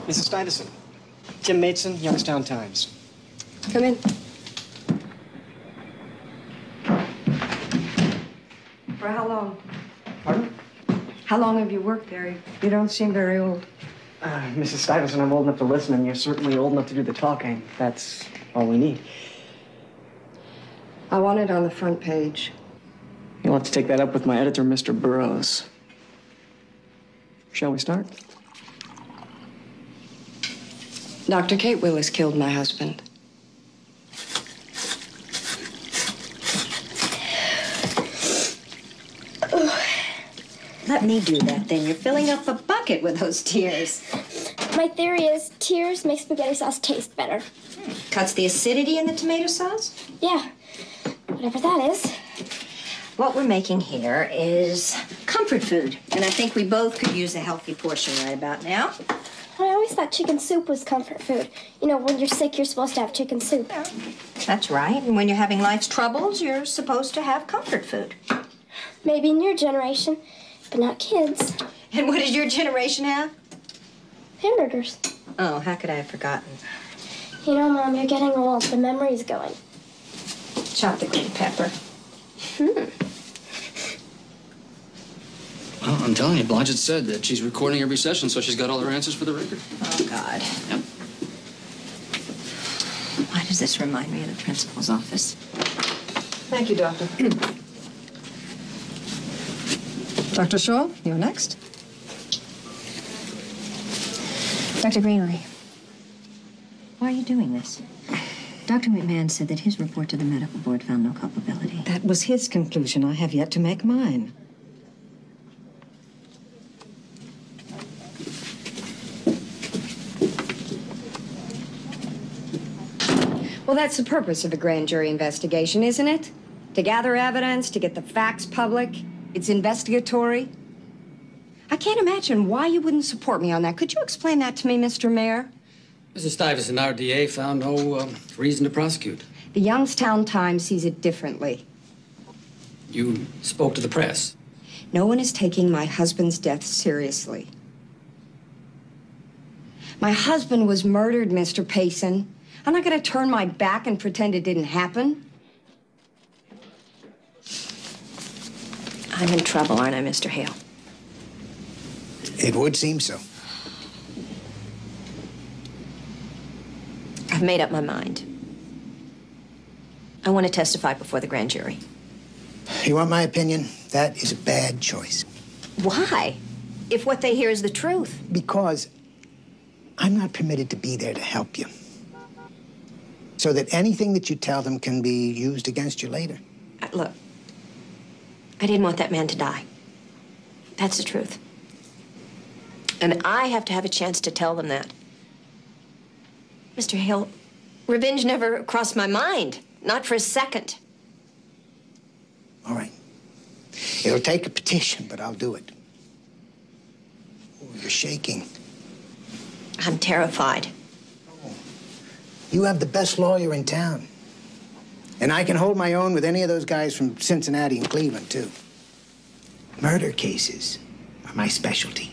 C: Mrs. Stuyvesant. Tim Maidson, Youngstown Times.
L: Come in. For how long?
C: Pardon?
L: How long have you worked there? You don't seem very old.
C: Mrs. Stuyvesant, I'm old enough to listen, and you're certainly old enough to do the talking. That's all we need.
L: I want it on the front page.
C: You'll have to take that up with my editor, Mr. Burroughs. Shall we start?
L: Dr. Kate Willis killed my husband.
N: Let me do that, then. You're filling up a bucket with those tears.
B: My theory is tears make spaghetti sauce taste better.
N: Cuts the acidity in the tomato sauce?
B: Yeah, whatever that is.
N: What we're making here is comfort food, and I think we both could use a healthy portion right about now.
B: I always thought chicken soup was comfort food. You know, when you're sick, you're supposed to have chicken soup.
N: That's right, and when you're having life's troubles, you're supposed to have comfort food.
B: Maybe in your generation, but not kids.
N: And what does your generation have?
B: Hamburgers.
N: Oh, how could I have forgotten?
B: You know, Mom, you're getting old. The memory's going.
N: Chop the green pepper.
E: Well, I'm telling you, Blodgett said that she's recording every session, so she's got all her answers for the record.
N: Oh, God.
E: Yep.
N: Why does this remind me of the principal's office?
F: Thank you, Doctor. Dr. Shaw, you're next.
N: Dr. Greenleaf, why are you doing this? Dr. McMahon said that his report to the medical board found no culpability.
F: That was his conclusion. I have yet to make mine.
L: Well, that's the purpose of a grand jury investigation, isn't it? To gather evidence, to get the facts public. It's investigatory. I can't imagine why you wouldn't support me on that. Could you explain that to me, Mr. Mayor?
V: Mrs. Stuyvesant, our DA found no reason to prosecute.
L: The Youngstown Times sees it differently.
V: You spoke to the press.
L: No one is taking my husband's death seriously. My husband was murdered, Mr. Payson. I'm not going to turn my back and pretend it didn't happen.
A: I'm in trouble, aren't I, Mr. Hale?
D: It would seem so.
A: I've made up my mind. I want to testify before the grand jury.
D: You want my opinion? That is a bad choice.
A: Why? If what they hear is the truth.
D: Because I'm not permitted to be there to help you. So that anything that you tell them can be used against you later.
A: Look, I didn't want that man to die. That's the truth. And I have to have a chance to tell them that. Mr. Hale, revenge never crossed my mind. Not for a second.
D: All right. It'll take a petition, but I'll do it. Oh, you're shaking.
A: I'm terrified.
D: You have the best lawyer in town. And I can hold my own with any of those guys from Cincinnati and Cleveland, too. Murder cases are my specialty.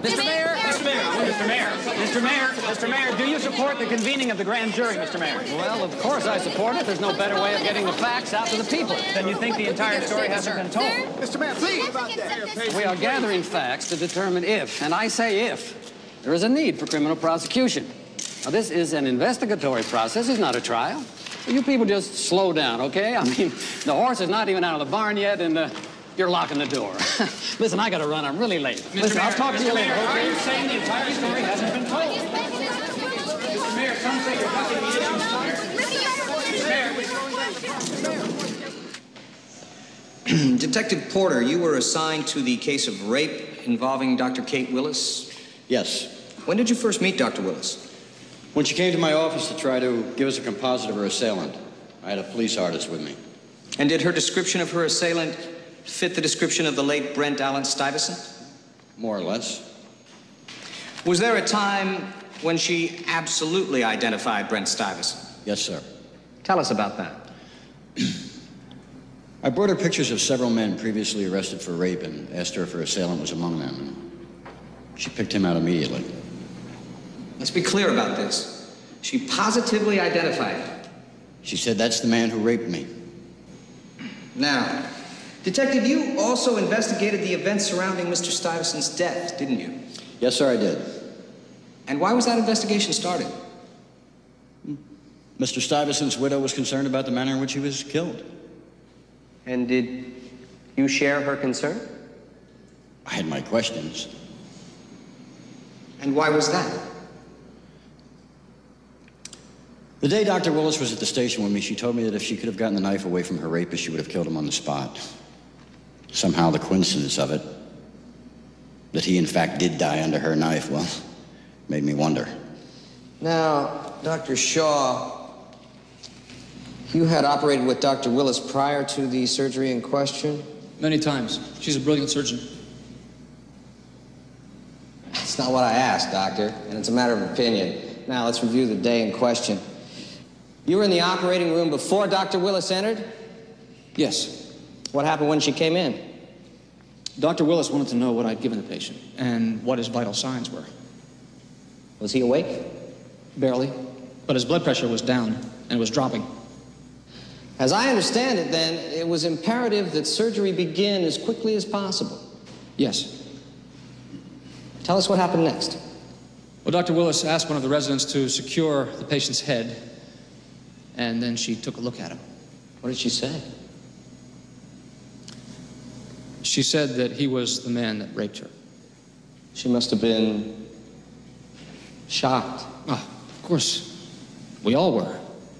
W: Mr. Mayor! Mr. Mayor! Mr. Mayor! Mr. Mayor! Mr. Mayor, do you support the convening of the grand jury, Mr. Mayor?
G: Well, of course I support it. There's no better way of getting the facts out to the people.
W: Then you think the entire story hasn't been told?
K: Mr. Mayor, please, about that.
G: We are gathering facts to determine if, and I say if, there is a need for criminal prosecution. Now, this is an investigatory process. It's not a trial. You people just slow down, okay? I mean, the horse is not even out of the barn yet, and you're locking the door. Listen, I gotta run. I'm really late. Listen, I'll talk to you later, okay?
W: Are you saying the entire story hasn't been told? Mr. Mayor, some say you're ducking the issue.
X: Mr. Mayor. Detective Porter, you were assigned to the case of rape involving Dr. Kate Willis.
S: Yes.
X: When did you first meet Dr. Willis?
S: When she came to my office to try to give us a composite of her assailant. I had a police artist with me.
X: And did her description of her assailant fit the description of the late Brent Allen Stuyvesant?
S: More or less.
X: Was there a time when she absolutely identified Brent Stuyvesant?
S: Yes, sir.
X: Tell us about that.
S: I brought her pictures of several men previously arrested for rape and asked her if her assailant was among them. She picked him out immediately.
X: Let's be clear about this. She positively identified him.
S: She said, that's the man who raped me.
X: Now, Detective, you also investigated the events surrounding Mr. Stuyvesant's death, didn't you?
S: Yes, sir, I did.
X: And why was that investigation started?
S: Mr. Stuyvesant's widow was concerned about the manner in which he was killed.
X: And did you share her concern?
S: I had my questions.
X: And why was that?
S: The day Dr. Willis was at the station with me, she told me that if she could have gotten the knife away from her rapist, she would have killed him on the spot. Somehow the coincidence of it, that he in fact did die under her knife, well, made me wonder.
X: Now, Dr. Shaw, you had operated with Dr. Willis prior to the surgery in question?
E: Many times. She's a brilliant surgeon.
X: That's not what I asked, Doctor, and it's a matter of opinion. Now, let's review the day in question. You were in the operating room before Dr. Willis entered?
E: Yes.
X: What happened when she came in?
E: Dr. Willis wanted to know what I'd given the patient and what his vital signs were.
X: Was he awake?
E: Barely, but his blood pressure was down and it was dropping.
X: As I understand it, then, it was imperative that surgery begin as quickly as possible.
E: Yes.
X: Tell us what happened next.
E: Well, Dr. Willis asked one of the residents to secure the patient's head, and then she took a look at him.
X: What did she say?
E: She said that he was the man that raped her.
X: She must have been shocked.
E: Ah, of course. We all were.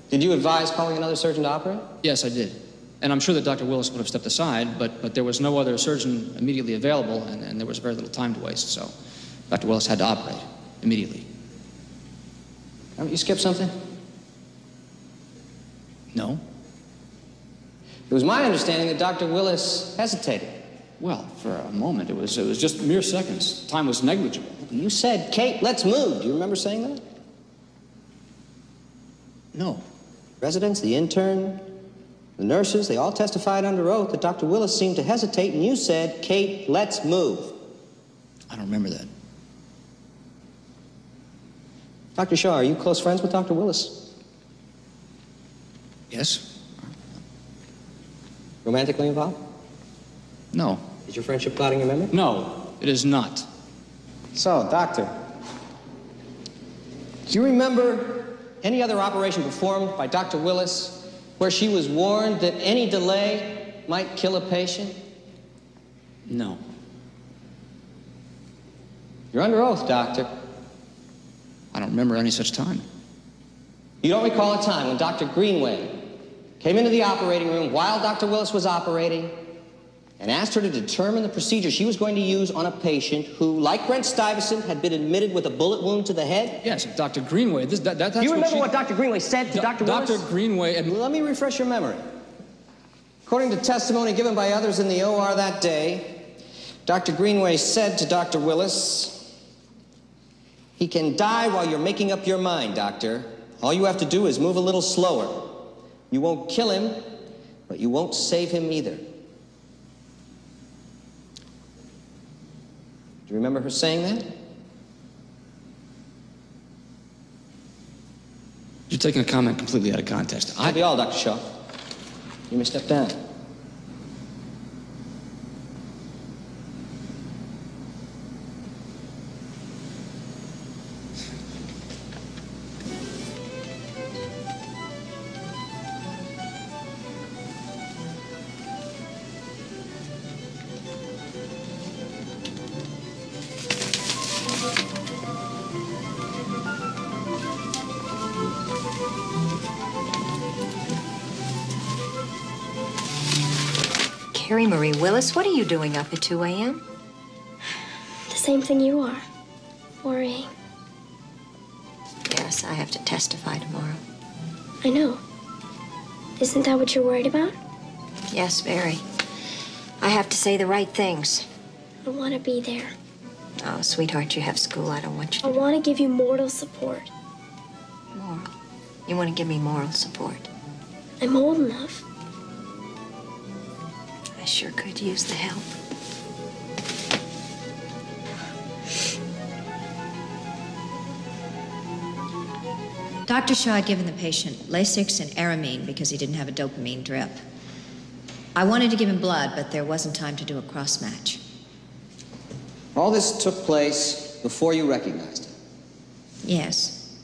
X: Did you advise calling another surgeon to operate?
E: Yes, I did. And I'm sure that Dr. Willis would have stepped aside, but there was no other surgeon immediately available, and there was very little time to waste, so Dr. Willis had to operate immediately.
X: Haven't you skipped something?
E: No.
X: It was my understanding that Dr. Willis hesitated.
E: Well, for a moment, it was just mere seconds. Time was negligible.
X: You said, Kate, let's move. Do you remember saying that?
E: No.
X: Residents, the intern, the nurses, they all testified under oath that Dr. Willis seemed to hesitate, and you said, Kate, let's move.
E: I don't remember that.
X: Dr. Shaw, are you close friends with Dr. Willis?
E: Yes.
X: Romantically involved?
E: No.
X: Is your friendship clouding your memory?
E: No, it is not.
X: So, Doctor, do you remember any other operation performed by Dr. Willis where she was warned that any delay might kill a patient?
E: No.
X: You're under oath, Doctor.
E: I don't remember any such time.
X: You don't recall a time when Dr. Greenway came into the operating room while Dr. Willis was operating and asked her to determine the procedure she was going to use on a patient who, like Brent Stuyvesant, had been admitted with a bullet wound to the head?
E: Yes, Dr. Greenway. That's
X: Do you remember what Dr. Greenway said to Dr. Willis?
E: Dr. Greenway...
X: Let me refresh your memory. According to testimony given by others in the OR that day, Dr. Greenway said to Dr. Willis, "He can die while you're making up your mind, Doctor. All you have to do is move a little slower. You won't kill him, but you won't save him either." Do you remember her saying that?
E: You're taking a comment completely out of context.
X: That'll be all, Dr. Shaw. You may step down.
A: Carrie Marie Willis, what are you doing up at 2 a.m.?
B: The same thing you are. Worrying.
A: Yes, I have to testify tomorrow.
B: I know. Isn't that what you're worried about?
A: Yes, very. I have to say the right things.
B: I want to be there.
A: Oh, sweetheart, you have school. I don't want you to...
B: I want to give you moral support.
A: Moral? You want to give me moral support?
B: I'm old enough.
A: sure could use the help. Dr. Shaw had given the patient Lasix and Aramine because he didn't have a dopamine drip. I wanted to give him blood, but there wasn't time to do a cross-match.
X: All this took place before you recognized him.
A: Yes.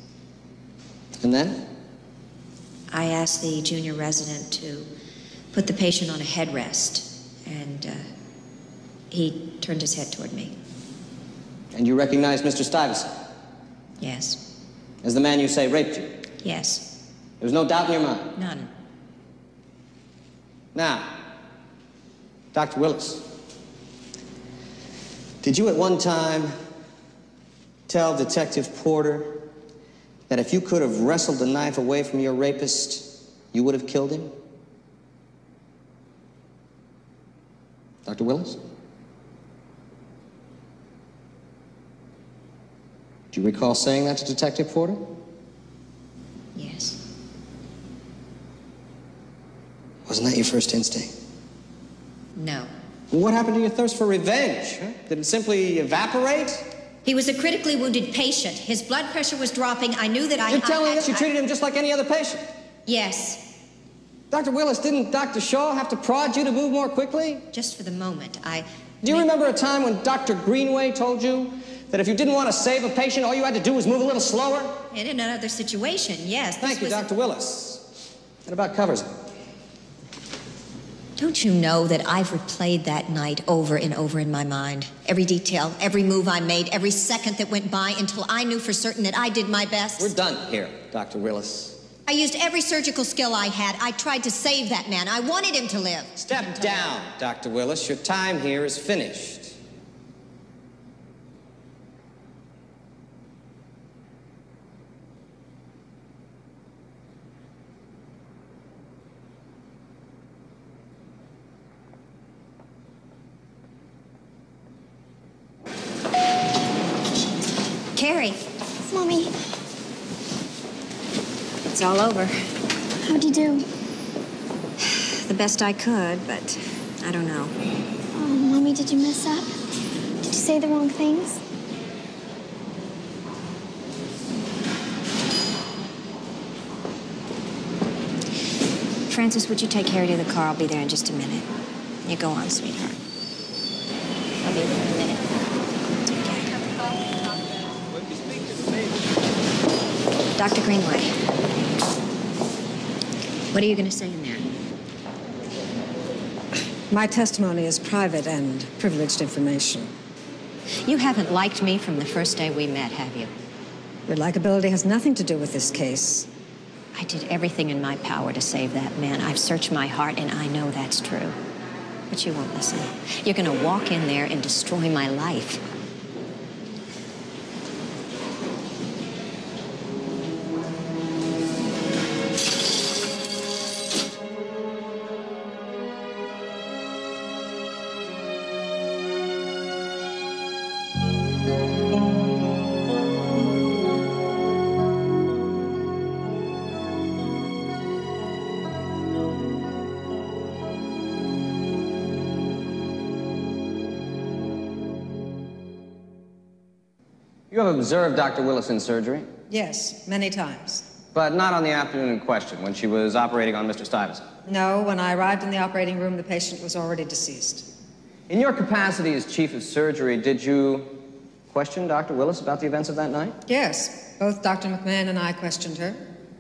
X: And then?
A: I asked the junior resident to put the patient on a headrest, and he turned his head toward me.
X: And you recognized Mr. Stuyvesant?
A: Yes.
X: As the man you say raped you?
A: Yes.
X: There was no doubt in your mind?
A: None.
X: Now, Dr. Willis, did you at one time tell Detective Porter that if you could have wrestled the knife away from your rapist, you would have killed him? Dr. Willis? Do you recall saying that to Detective Porter?
A: Yes.
X: Wasn't that your first instinct?
A: No.
X: Well, what happened to your thirst for revenge? Huh? Did it simply evaporate?
A: He was a critically wounded patient. His blood pressure was dropping. I knew that
X: You're telling us you treated him just like any other patient?
A: Yes.
X: Dr. Willis, didn't Dr. Shaw have to prod you to move more quickly?
A: Just for the moment.
X: Do you remember a time when Dr. Greenway told you that if you didn't want to save a patient, all you had to do was move a little slower?
A: In another situation, yes.
X: Thank you, Dr. Willis. That about covers it.
A: Don't you know that I've replayed that night over and over in my mind? Every detail, every move I made, every second that went by until I knew for certain that I did my best.
X: We're done here, Dr. Willis.
A: I used every surgical skill I had. I tried to save that man. I wanted him to live.
X: Step down, Dr. Willis. Your time here is finished.
A: Carrie.
B: It's Mommy.
A: It's all over.
B: How'd you do?
A: The best I could, but I don't know.
B: Oh, Mommy, did you mess up? Did you say the wrong things?
A: Francis, would you take Harry to the car? I'll be there in just a minute. You go on, sweetheart. I'll be there in a minute. Take care. Dr. Greenway, what are you going to say in there?
F: My testimony is private and privileged information.
A: You haven't liked me from the first day we met, have you?
F: Your likability has nothing to do with this case.
A: I did everything in my power to save that man. I've searched my heart, and I know that's true. But you won't listen. You're going to walk in there and destroy my life.
X: You have observed Dr. Willis in surgery?
F: Yes, many times.
X: But not on the afternoon in question, when she was operating on Mr. Stuyvesant?
F: No, when I arrived in the operating room, the patient was already deceased.
X: In your capacity as chief of surgery, did you question Dr. Willis about the events of that night?
F: Yes, both Dr. McMahon and I questioned her.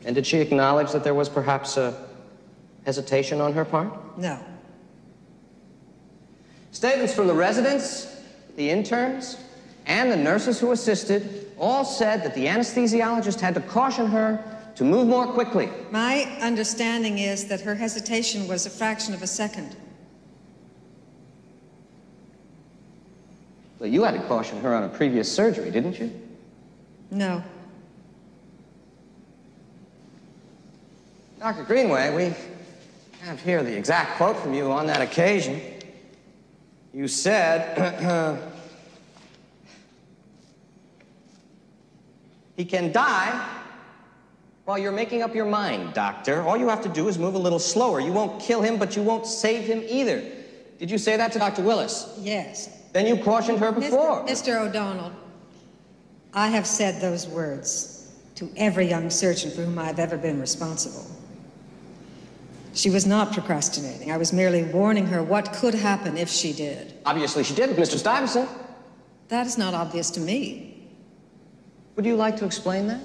X: And did she acknowledge that there was perhaps a hesitation on her part?
F: No.
X: Statements from the residents, the interns, and the nurses who assisted all said that the anesthesiologist had to caution her to move more quickly.
F: My understanding is that her hesitation was a fraction of a second.
X: Well, you had to caution her on a previous surgery, didn't you?
F: No.
X: Dr. Greenway, we have here the exact quote from you on that occasion. You said, he can die while you're making up your mind, doctor. All you have to do is move a little slower. You won't kill him, but you won't save him either. Did you say that to Dr. Willis?
F: Yes.
X: Then you cautioned her before.
F: Mr. O'Donnell, I have said those words to every young surgeon for whom I've ever been responsible. She was not procrastinating. I was merely warning her what could happen if she did.
X: Obviously she did with Mr. Stuyvesant.
F: That is not obvious to me.
X: Would you like to explain that?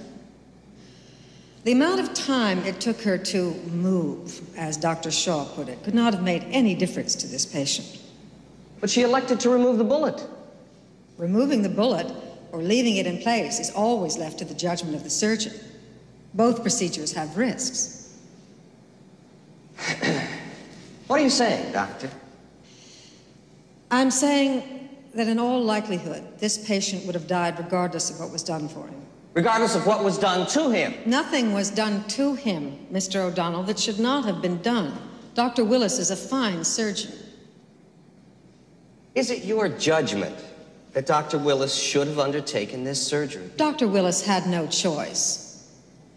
F: The amount of time it took her to move, as Dr. Shaw put it, could not have made any difference to this patient.
X: But she elected to remove the bullet.
F: Removing the bullet or leaving it in place is always left to the judgment of the surgeon. Both procedures have risks.
X: What are you saying, Doctor?
F: I'm saying that in all likelihood, this patient would have died regardless of what was done for him.
X: Regardless of what was done to him?
F: Nothing was done to him, Mr. O'Donnell, that should not have been done. Dr. Willis is a fine surgeon.
X: Is it your judgment that Dr. Willis should have undertaken this surgery?
F: Dr. Willis had no choice.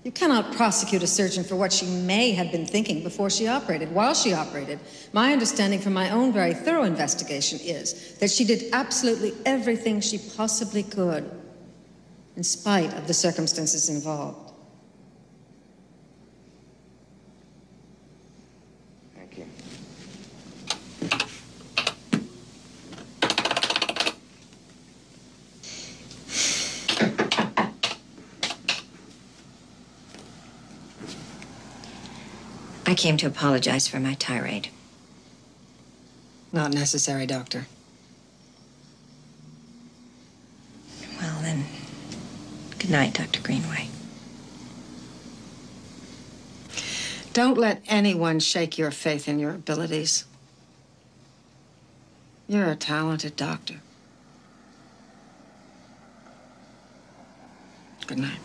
F: You cannot prosecute a surgeon for what she may have been thinking before she operated. While she operated, my understanding from my own very thorough investigation is that she did absolutely everything she possibly could, in spite of the circumstances involved.
X: Thank you.
A: I came to apologize for my tirade.
F: Not necessary, Doctor.
A: Well, then, good night, Dr. Greenway.
F: Don't let anyone shake your faith in your abilities. You're a talented doctor. Good night.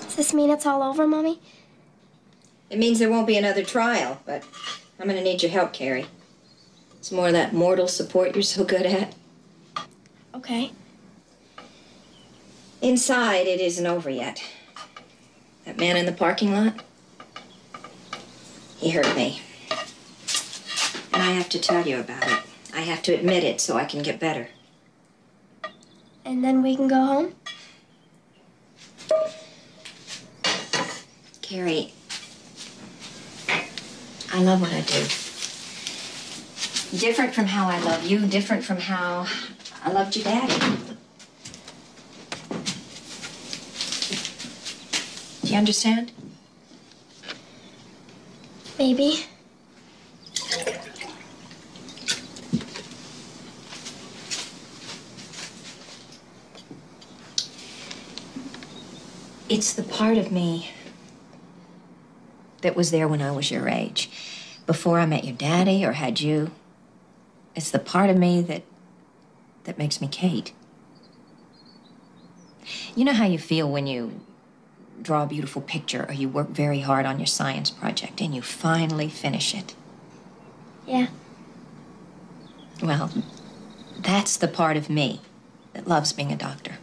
B: Does this mean it's all over, Mommy?
A: It means there won't be another trial, but I'm gonna need your help, Carrie. It's more of that mortal support you're so good at.
B: Okay.
A: Inside, it isn't over yet. That man in the parking lot, he hurt me. And I have to tell you about it. I have to admit it so I can get better.
B: And then we can go home?
A: Carrie, I love what I do. Different from how I love you, different from how I loved your daddy. Do you understand?
B: Maybe.
A: It's the part of me that was there when I was your age. Before I met your daddy or had you. It's the part of me that makes me Kate. You know how you feel when you draw a beautiful picture or you work very hard on your science project and you finally finish it?
B: Yeah.
A: Well, that's the part of me that loves being a doctor.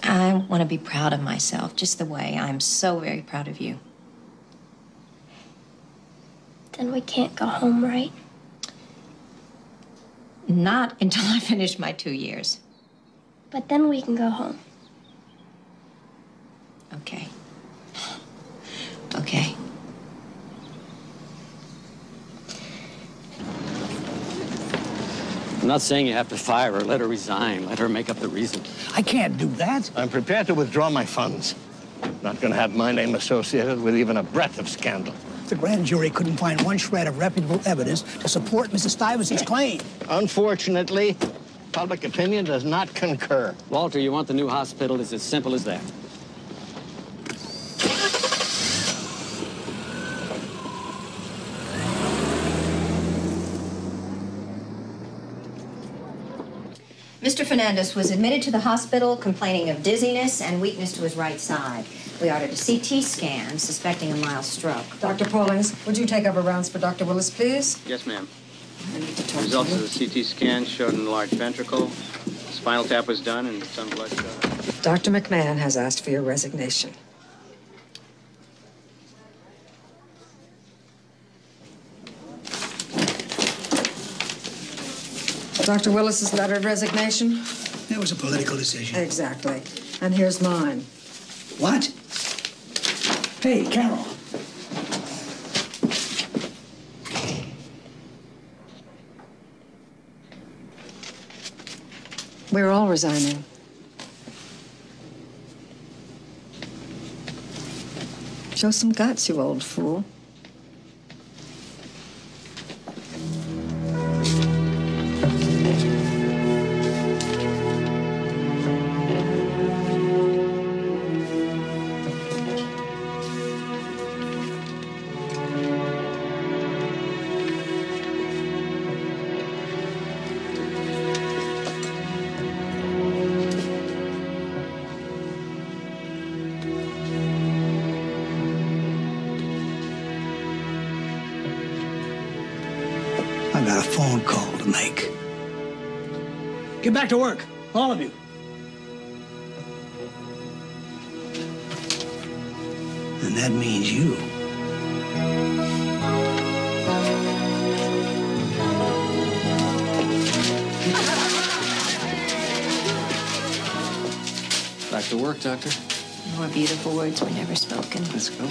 A: I want to be proud of myself, just the way I'm so very proud of you.
B: Then we can't go home, right?
A: Not until I finish my 2 years.
B: But then we can go home.
A: Okay. Okay.
G: I'm not saying you have to fire her. Let her resign. Let her make up the reason.
D: I can't do that.
H: I'm prepared to withdraw my funds. Not going to have my name associated with even a breath of scandal.
D: The grand jury couldn't find one shred of reputable evidence to support Mrs. Stuyvesant's claim.
H: Unfortunately, public opinion does not concur.
G: Walter, you want the new hospital? It's as simple as that.
A: Mr. Fernandez was admitted to the hospital complaining of dizziness and weakness to his right side. We ordered a CT scan, suspecting a mild stroke.
F: Dr. Paulings, would you take over rounds for Dr. Willis, please?
K: Yes, ma'am.
F: And to talk
K: Results
F: to
K: of
F: you.
K: the CT scan showed an enlarged ventricle. Spinal tap was done and some blood shot.
F: Dr. McMahon has asked for your resignation. Dr. Willis's letter of resignation?
D: That was a political decision.
F: Exactly. And here's mine.
D: What? Hey, Carol.
F: We're all resigning. Show some guts, you old fool.
D: I got a phone call to make. Get back to work, all of you. And that means you.
C: Back to work, Doctor.
N: More beautiful words were never spoken.
C: Let's go.